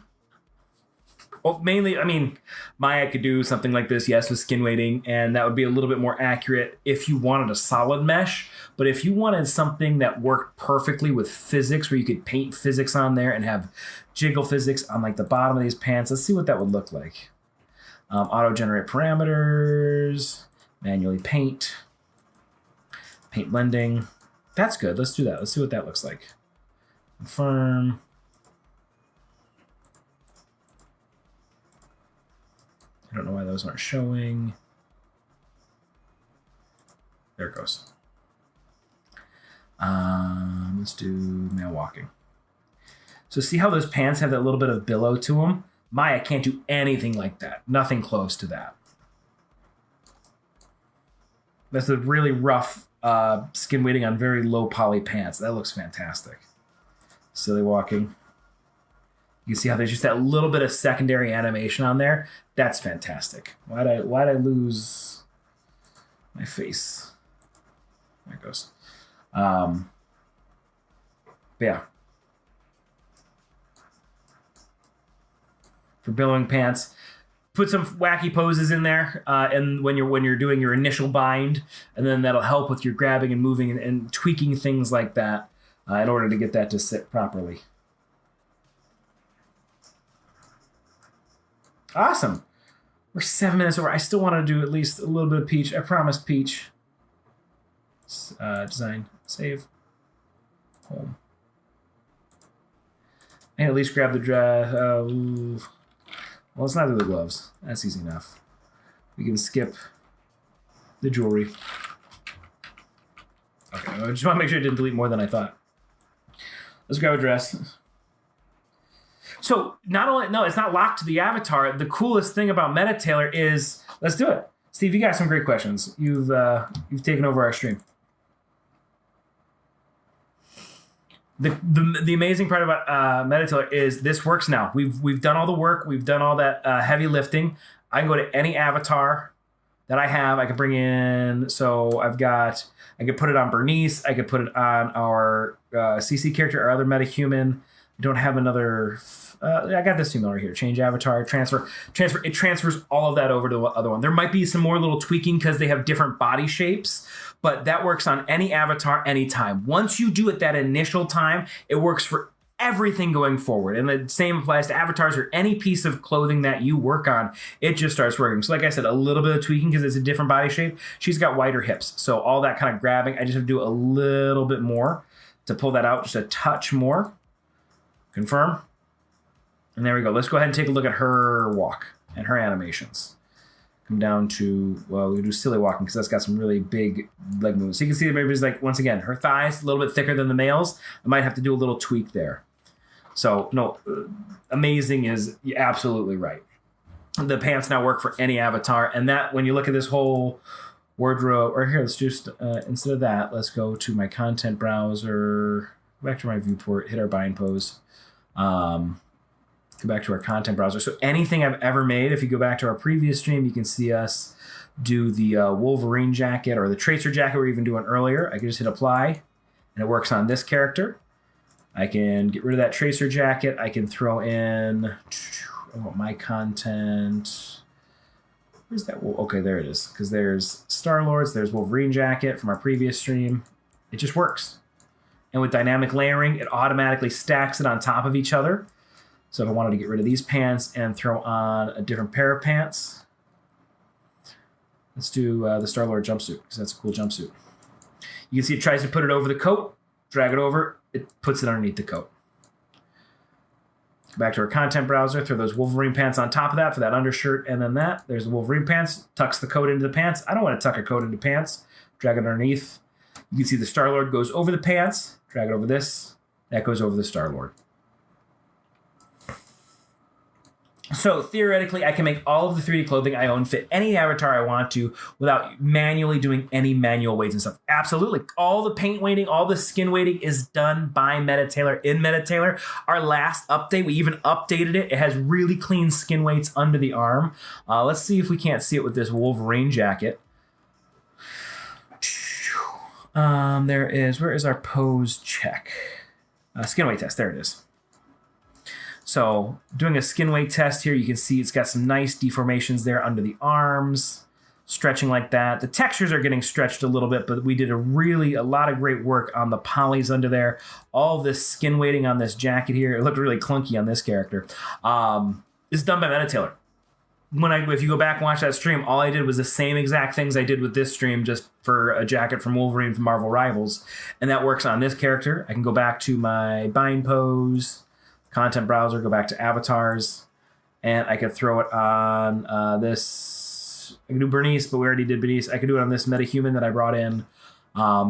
mainly, I mean, Maya could do something like this, yes, with skin weighting, and that would be a little bit more accurate if you wanted a solid mesh. But if you wanted something that worked perfectly with physics, where you could paint physics on there and have jiggle physics on like the bottom of these pants, let's see what that would look like. Auto-generate parameters, manually paint blending. That's good. Let's do that. Let's see what that looks like. Confirm. I don't know why those aren't showing. There it goes. Let's do male walking. So see how those pants have that little bit of billow to them? Maya can't do anything like that. Nothing close to that. That's a really rough skin weighting on very low poly pants. That looks fantastic. Silly walking. You see how there's just that little bit of secondary animation on there? That's fantastic. Why'd I lose my face? There it goes. But yeah. For billowing pants, put some wacky poses in there, and when you're doing your initial bind, and then that'll help with your grabbing and moving and tweaking things like that in order to get that to sit properly. Awesome. We're 7 minutes over. I still want to do at least a little bit of Peach. I promise Peach. Design. Save. Home. And at least grab the dress. Well, let's not do the gloves. That's easy enough. We can skip the jewelry. Okay, I just want to make sure I didn't delete more than I thought. Let's grab a dress. So not only, no, it's not locked to the avatar. The coolest thing about MetaTailor is, let's do it. Steve, you got some great questions. You've taken over our stream. The amazing part about MetaTailor is this works now. We've done all the work. We've done all that heavy lifting. I can go to any avatar that I have. I can bring in. So I could put it on Bernice. I could put it on our CC character, our other metahuman. I don't have another. I got this female right here. Change avatar, transfer. It transfers all of that over to the other one. There might be some more little tweaking because they have different body shapes, but that works on any avatar anytime. Once you do it that initial time, it works for everything going forward. And the same applies to avatars or any piece of clothing that you work on. It just starts working. So like I said, a little bit of tweaking because it's a different body shape. She's got wider hips. So all that kind of grabbing, I just have to do a little bit more to pull that out, just a touch more. Confirm. And there we go. Let's go ahead and take a look at her walk and her animations. Come down to, well, we do silly walking because that's got some really big leg movements. So you can see that everybody's like, once again, her thighs a little bit thicker than the males. I might have to do a little tweak there. So, no, amazing is absolutely right. the pants now work for any avatar. And that, when you look at this whole wardrobe, or here, let's just, instead of that, let's go to my content browser, go back to my viewport, hit our bind pose, go back to our content browser. So anything I've ever made, if you go back to our previous stream, you can see us do the Wolverine jacket or the Tracer jacket we were even doing earlier. I can just hit apply, and it works on this character. I can get rid of that Tracer jacket. I can throw in my content. Where's that? Okay, there it is. Because there's Star-Lord's, there's Wolverine jacket from our previous stream. It just works. And with dynamic layering, it automatically stacks it on top of each other. So if I wanted to get rid of these pants and throw on a different pair of pants, let's do the Star-Lord jumpsuit, because that's a cool jumpsuit. You can see it tries to put it over the coat, drag it over, it puts it underneath the coat. Go back to our content browser, throw those Wolverine pants on top of that for that undershirt, and then that. There's the Wolverine pants, tucks the coat into the pants. I don't want to tuck a coat into pants. Drag it underneath. You can see the Star-Lord goes over the pants. Drag it over this. That goes over the Star-Lord. So theoretically, I can make all of the 3D clothing I own fit any avatar I want to without manually doing any manual weights and stuff. Absolutely. All the paint weighting, all the skin weighting is done by MetaTailor in MetaTailor. Our last update, we even updated it. It has really clean skin weights under the arm. Let's see if we can't see it with this Wolverine jacket. There is, where is our pose check? Skin weight test, there it is. So doing a skin weight test here, you can see it's got some nice deformations there under the arms, stretching like that. The textures are getting stretched a little bit, but we did a lot of great work on the polys under there. All this skin weighting on this jacket here, it looked really clunky on this character. It's done by MetaTailor. If you go back and watch that stream, all I did was the same exact things I did with this stream, just for a jacket from Wolverine from Marvel Rivals. And that works on this character. I can go back to my bind pose, content browser, go back to avatars, and I could throw it on this. I can do Bernice, but we already did Bernice. I could do it on this metahuman that I brought in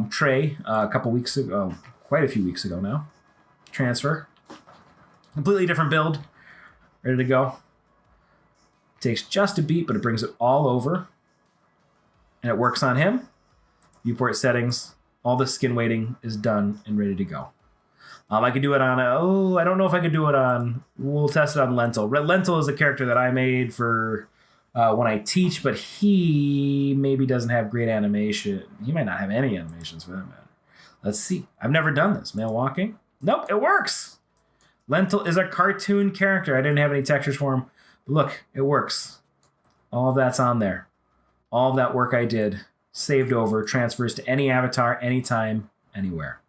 Trey a couple weeks ago, quite a few weeks ago now. Transfer. Completely different build. Ready to go. Takes just a beat, but it brings it all over. And it works on him. Viewport settings. All the skin weighting is done and ready to go. I could do it on, I don't know if I could do it on, we'll test it on Lentil. Lentil is a character that I made for when I teach, but he maybe doesn't have great animation. He might not have any animations for that matter. Let's see. I've never done this. Male walking. Nope, it works. Lentil is a cartoon character. I didn't have any textures for him. But look, it works. All of that's on there. All of that work I did, saved over, transfers to any avatar, anytime, anywhere.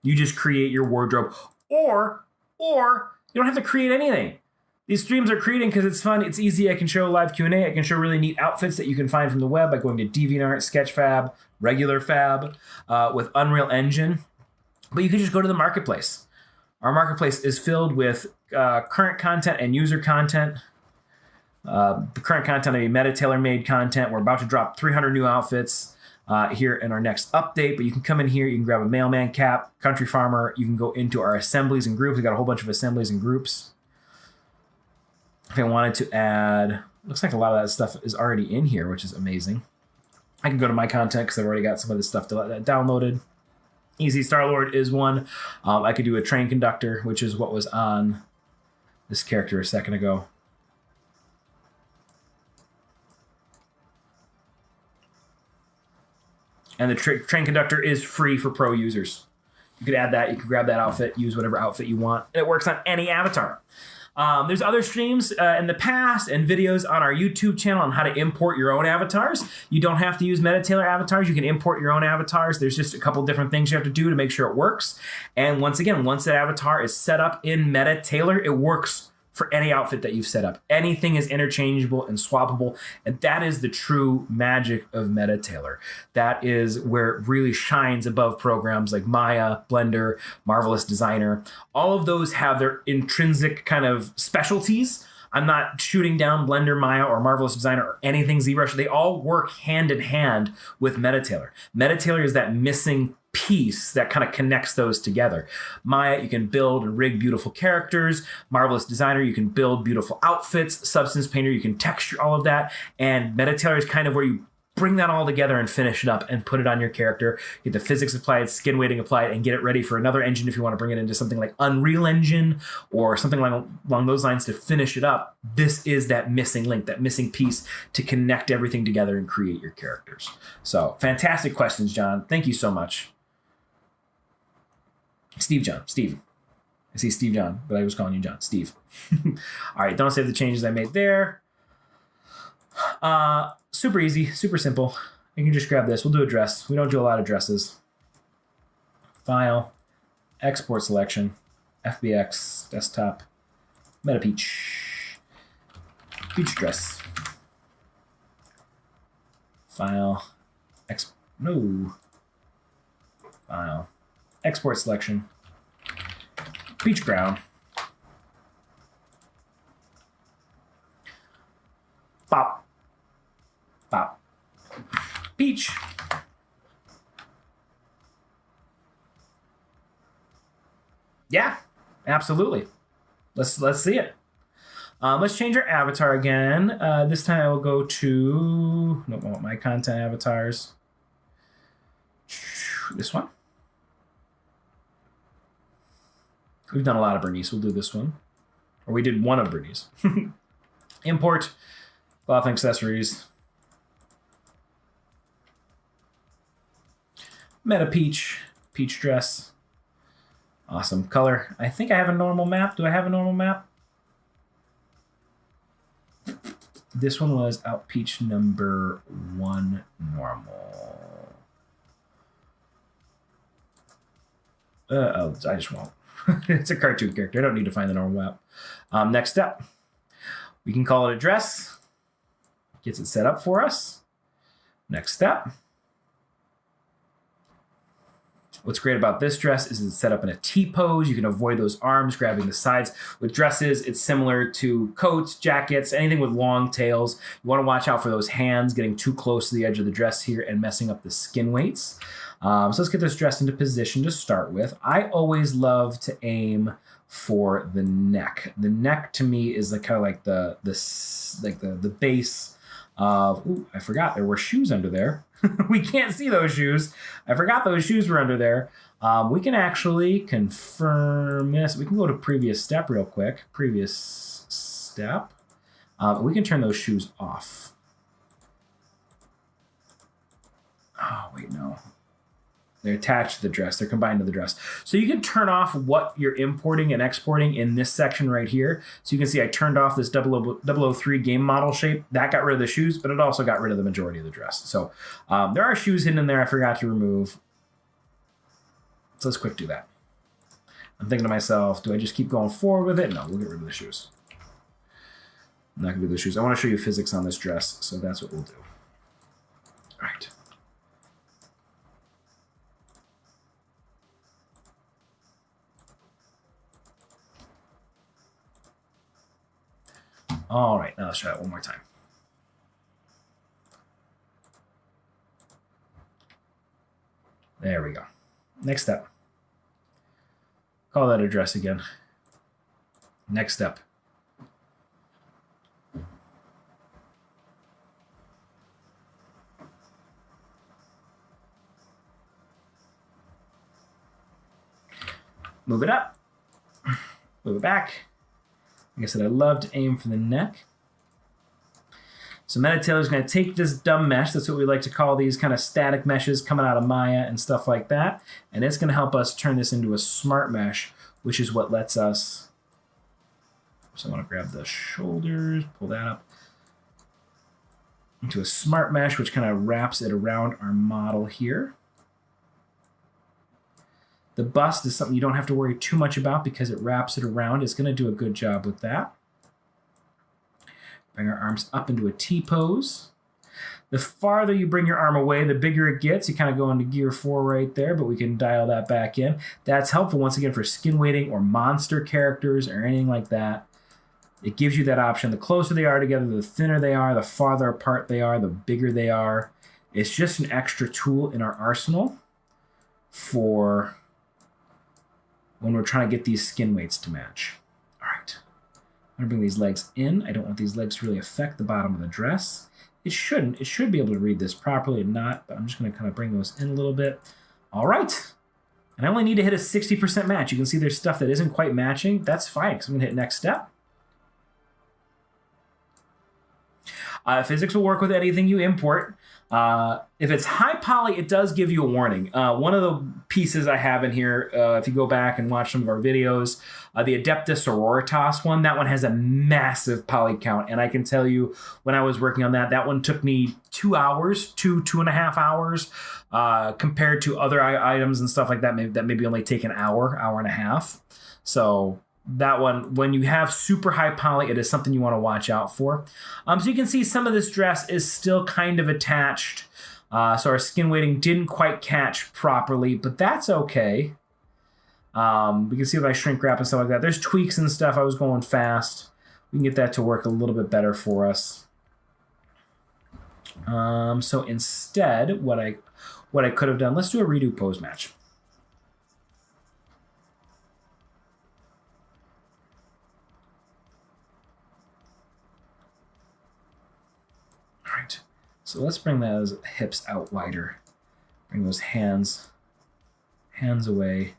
You just create your wardrobe, or you don't have to create anything. These streams are creating because it's fun, it's easy. I can show live Q&A. I can show really neat outfits that you can find from the web by going to DeviantArt, Sketchfab, regular Fab, with Unreal Engine. But you can just go to the marketplace. Our marketplace is filled with current content and user content. The current content will be MetaTailor made content. We're about to drop 300 new outfits here in our next update, but you can come in here, you can grab a mailman cap, country farmer, you can go into our assemblies and groups. We got a whole bunch of assemblies and groups. If I wanted to add, looks like a lot of that stuff is already in here, which is amazing. I can go to my content because I've already got some of this stuff downloaded. Easy Star-Lord is one. I could do a train conductor, which is what was on this character a second ago. And the train conductor is free for pro users. You could add that. You could grab that outfit, use whatever outfit you want. And it works on any avatar. There's other streams in the past and videos on our YouTube channel on how to import your own avatars. You don't have to use MetaTailor avatars. You can import your own avatars. There's just a couple different things you have to do to make sure it works. And once again, once that avatar is set up in MetaTailor, it works for any outfit that you've set up. Anything is interchangeable and swappable, and that is the true magic of MetaTailor. That is where it really shines above programs like Maya, Blender, Marvelous Designer. All of those have their intrinsic kind of specialties, I'm not shooting down Blender, Maya, or Marvelous Designer or anything ZBrush. They all work hand in hand with MetaTailor. MetaTailor is that missing piece that kind of connects those together. Maya, you can build and rig beautiful characters. Marvelous Designer, you can build beautiful outfits. Substance Painter, you can texture all of that. And MetaTailor is kind of where you bring that all together and finish it up and put it on your character, get the physics applied, skin weighting applied, and get it ready for another engine if you want to bring it into something like Unreal Engine or something along those lines to finish it up. This is that missing link, that missing piece to connect everything together and create your characters. So fantastic questions, John. Thank you so much. Steve. I see Steve John, but I was calling you John. Steve. All right, don't save the changes I made there. Super easy, super simple. You can just grab this. We'll do a dress. We don't do a lot of dresses. File, export selection, FBX, desktop, Meta Peach dress. File, File, export selection, peach ground. Pop. Peach. Yeah, absolutely. Let's see it. Let's change our avatar again. This time I will go to my content avatars. This one. We've done a lot of Bernice. We'll do this one. Or we did one of Bernice. Import, cloth and accessories. Meta Peach dress. Awesome. Color. I think I have a normal map. Do I have a normal map? This one was out peach number 1 normal. I just won't. It's a cartoon character. I don't need to find the normal map. Next step. We can call it a dress. Gets it set up for us. Next step. What's great about this dress is it's set up in a T-pose. You can avoid those arms grabbing the sides. With dresses, it's similar to coats, jackets, anything with long tails. You want to watch out for those hands getting too close to the edge of the dress here and messing up the skin weights. So let's get this dress into position to start with. I always love to aim for the neck. The neck to me is kind of like the base of. Ooh, I forgot there were shoes under there. We can't see those shoes. I forgot those shoes were under there. We can actually confirm this. We can go to previous step real quick. Previous step. We can turn those shoes off. Oh, wait, no. They're attached to the dress. They're combined to the dress. So you can turn off what you're importing and exporting in this section right here. So you can see I turned off this 003 game model shape. That got rid of the shoes, but it also got rid of the majority of the dress. So there are shoes hidden in there I forgot to remove. So let's quick do that. I'm thinking to myself, do I just keep going forward with it? No, we'll get rid of the shoes. I'm not going to do the shoes. I want to show you physics on this dress, so that's what we'll do. All right. All right, now let's try it one more time. There we go. Next step. Call that a dress again. Next step. Move it up. Move it back. Like I said, I love to aim for the neck. So MetaTailor is going to take this dumb mesh, that's what we like to call these kind of static meshes coming out of Maya and stuff like that, and it's going to help us turn this into a smart mesh, which is what lets us, so I want to grab the shoulders, pull that up, into a smart mesh, which kind of wraps it around our model here. The bust is something you don't have to worry too much about because it wraps it around. It's going to do a good job with that. Bring our arms up into a T-pose. The farther you bring your arm away, the bigger it gets. You kind of go into gear 4 right there, but we can dial that back in. That's helpful, once again, for skin weighting or monster characters or anything like that. It gives you that option. The closer they are together, the thinner they are, the farther apart they are, the bigger they are. It's just an extra tool in our arsenal for when we're trying to get these skin weights to match. All right. I'm going to bring these legs in. I don't want these legs to really affect the bottom of the dress. It shouldn't. It should be able to read this properly and not, but I'm just going to kind of bring those in a little bit. All right. And I only need to hit a 60% match. You can see there's stuff that isn't quite matching. That's fine, because I'm going to hit next step. Physics will work with anything you import. If it's high poly, it does give you a warning. One of the pieces I have in here, if you go back and watch some of our videos, the Adepta Sororitas one, that one has a massive poly count. And I can tell you, when I was working on that, that one took me 2 hours, 2.5 hours, compared to other items and stuff like that, maybe only take an hour and a half. So that one, when you have super high poly, it is something you want to watch out for. So you can see some of this dress is still kind of attached. So our skin weighting didn't quite catch properly, but that's okay. We can see if I shrink wrap and stuff like that. There's tweaks and stuff. I was going fast. We can get that to work a little bit better for us. So instead, what I could have done, let's do a redo pose match. So let's bring those hips out wider. Bring those hands away.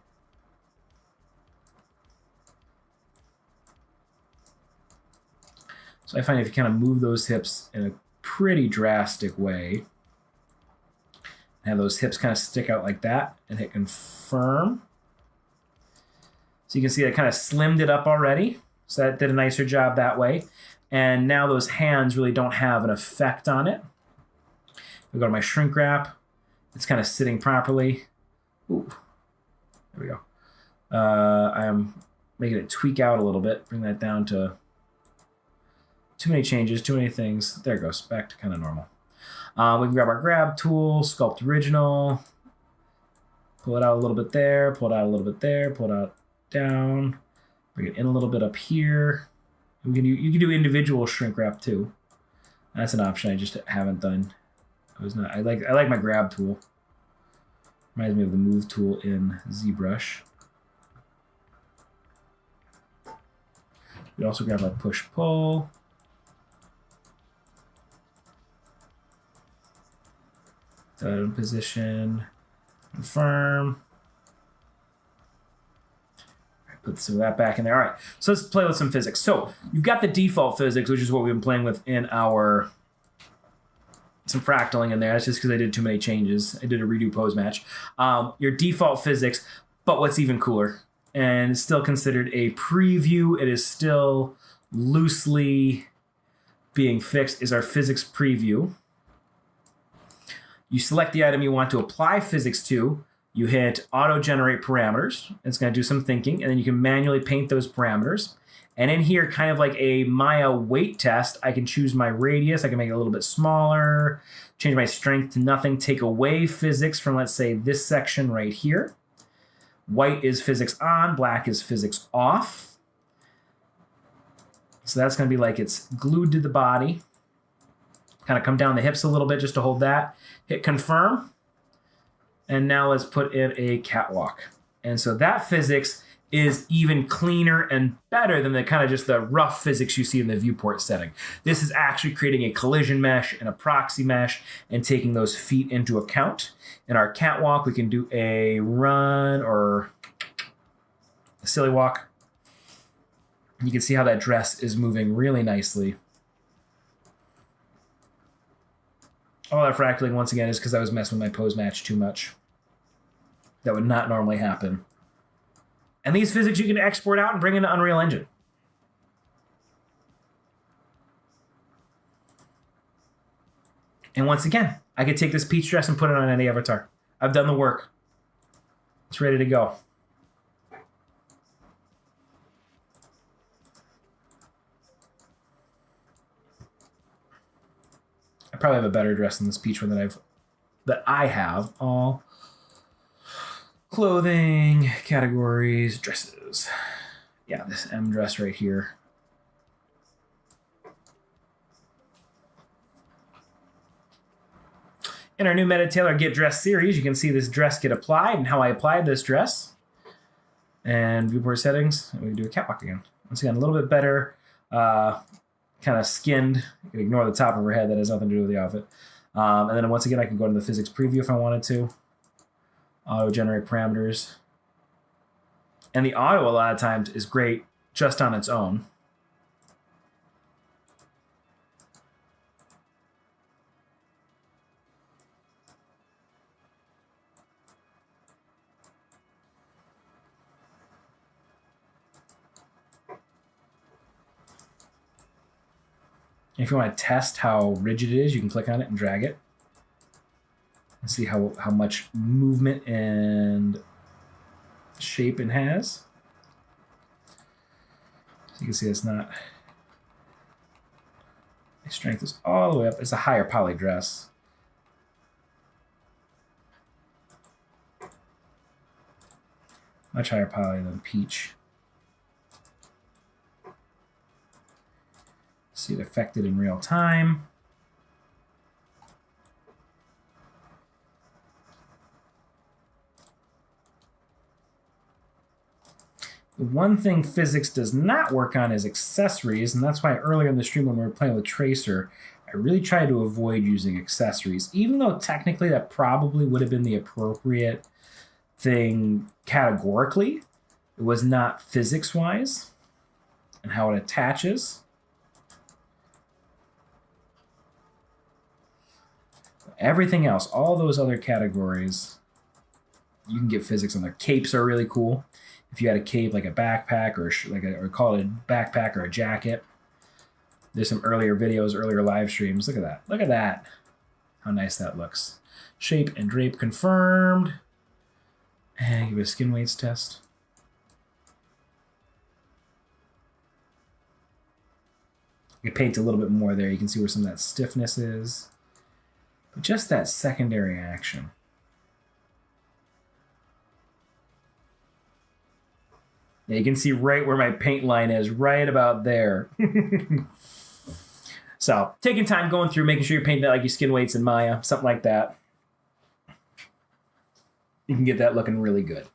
So I find if you kind of move those hips in a pretty drastic way, have those hips kind of stick out like that, and hit confirm. So you can see I kind of slimmed it up already. So that did a nicer job that way. And now those hands really don't have an effect on it. We go to my shrink wrap. It's kind of sitting properly. Ooh, there we go. I'm making it tweak out a little bit. Bring that down to too many changes, too many things. There it goes, back to kind of normal. We can grab our grab tool, sculpt original, pull it out a little bit there, pull it out a little bit there, pull it out down, bring it in a little bit up here. You can do individual shrink wrap too. That's an option I just haven't done. I like my grab tool. Reminds me of the move tool in ZBrush. We also grab our push pull. Set it in position. Confirm. Put some of that back in there. All right, so let's play with some physics. So you've got the default physics, which is what we've been playing with in our some fractaling in there. That's just because I did too many changes. I did a redo pose match. Your default physics, but what's even cooler, and it's still considered a preview, it is still loosely being fixed, is our physics preview. You select the item you want to apply physics to. You hit auto generate parameters. It's going to do some thinking, and then you can manually paint those parameters. And in here, kind of like a Maya weight test, I can choose my radius. I can make it a little bit smaller, change my strength to nothing, take away physics from, let's say, this section right here. White is physics on, black is physics off. So that's going to be like it's glued to the body. Kind of come down the hips a little bit just to hold that. Hit confirm. And now let's put in a catwalk. And so that physics is even cleaner and better than the kind of just the rough physics you see in the viewport setting. This is actually creating a collision mesh and a proxy mesh and taking those feet into account. In our catwalk, we can do a run or a silly walk. You can see how that dress is moving really nicely. All that fractaling, once again, is because I was messing with my pose match too much. That would not normally happen. And these physics you can export out and bring into Unreal Engine. And once again, I could take this peach dress and put it on any avatar. I've done the work. It's ready to go. I probably have a better dress than this peach one that I have. All clothing, categories, dresses. Yeah, this M dress right here. In our new MetaTailor Get Dressed series, you can see this dress get applied and how I applied this dress. And viewport settings, and we can do a catwalk again. Once again, a little bit better, kind of skinned. You can ignore the top of her head, that has nothing to do with the outfit. And then once again, I can go to the physics preview if I wanted to. Auto-generate parameters. And the auto, a lot of times, is great just on its own. If you want to test how rigid it is, you can click on it and drag it and see how much movement and shape it has. So you can see it's not... The strength is all the way up. It's a higher poly dress. Much higher poly than peach. See it affected in real time. The one thing physics does not work on is accessories, and that's why earlier in the stream when we were playing with Tracer, I really tried to avoid using accessories, even though technically that probably would have been the appropriate thing categorically. It was not physics-wise and how it attaches. Everything else, all those other categories, you can get physics on there. Capes are really cool. If you had a cape like a backpack or call it a backpack or a jacket. There's some earlier videos, earlier live streams. Look at that. Look at that. How nice that looks. Shape and drape confirmed. And give it a skin weights test. You can paint a little bit more there. You can see where some of that stiffness is. But just that secondary action. Yeah, you can see right where my paint line is, right about there. So, taking time going through, making sure you're painting it like your skin weights in Maya, something like that. You can get that looking really good.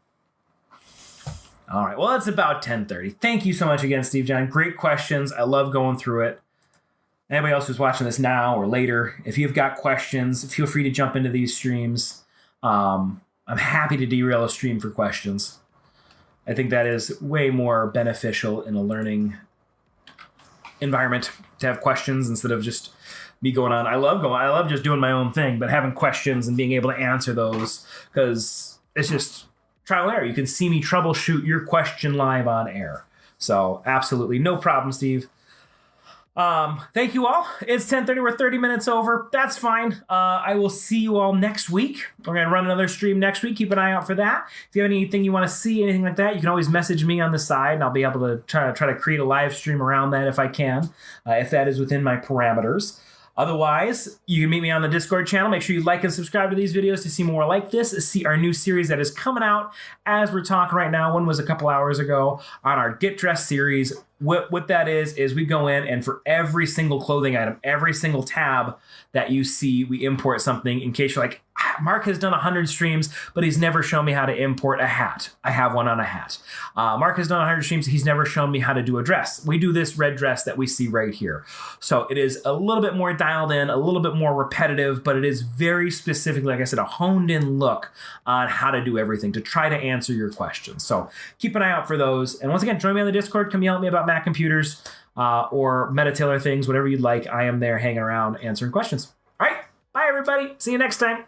All right, well, it's about 10:30. Thank you so much again, Steve John. Great questions. I love going through it. Anybody else who's watching this now or later, if you've got questions, feel free to jump into these streams. I'm happy to derail a stream for questions. I think that is way more beneficial in a learning environment to have questions instead of just me going on. I love just doing my own thing, but having questions and being able to answer those, because it's just trial and error. You can see me troubleshoot your question live on air. So absolutely no problem, Steve. Thank you all. It's 10:30. We're 30 minutes over. That's fine. I will see you all next week. We're going to run another stream next week. Keep an eye out for that. If you have anything you want to see, anything like that, you can always message me on the side, and I'll be able to try to create a live stream around that if I can, if that is within my parameters. Otherwise, you can meet me on the Discord channel. Make sure you like and subscribe to these videos to see more like this. See our new series that is coming out as we're talking right now. One was a couple hours ago on our Get Dressed series. What that is we go in and for every single clothing item, every single tab that you see, we import something. In case you're like, Mark has done 100 streams, but he's never shown me how to import a hat. I have one on a hat. Mark has done 100 streams. He's never shown me how to do a dress. We do this red dress that we see right here. So it is a little bit more dialed in, a little bit more repetitive, but it is very specific, like I said, a honed in look on how to do everything to try to answer your questions. So keep an eye out for those. And once again, join me on the Discord. Come yell at me about Mac computers or MetaTailor things, whatever you'd like. I am there hanging around answering questions. All right. Bye, everybody. See you next time.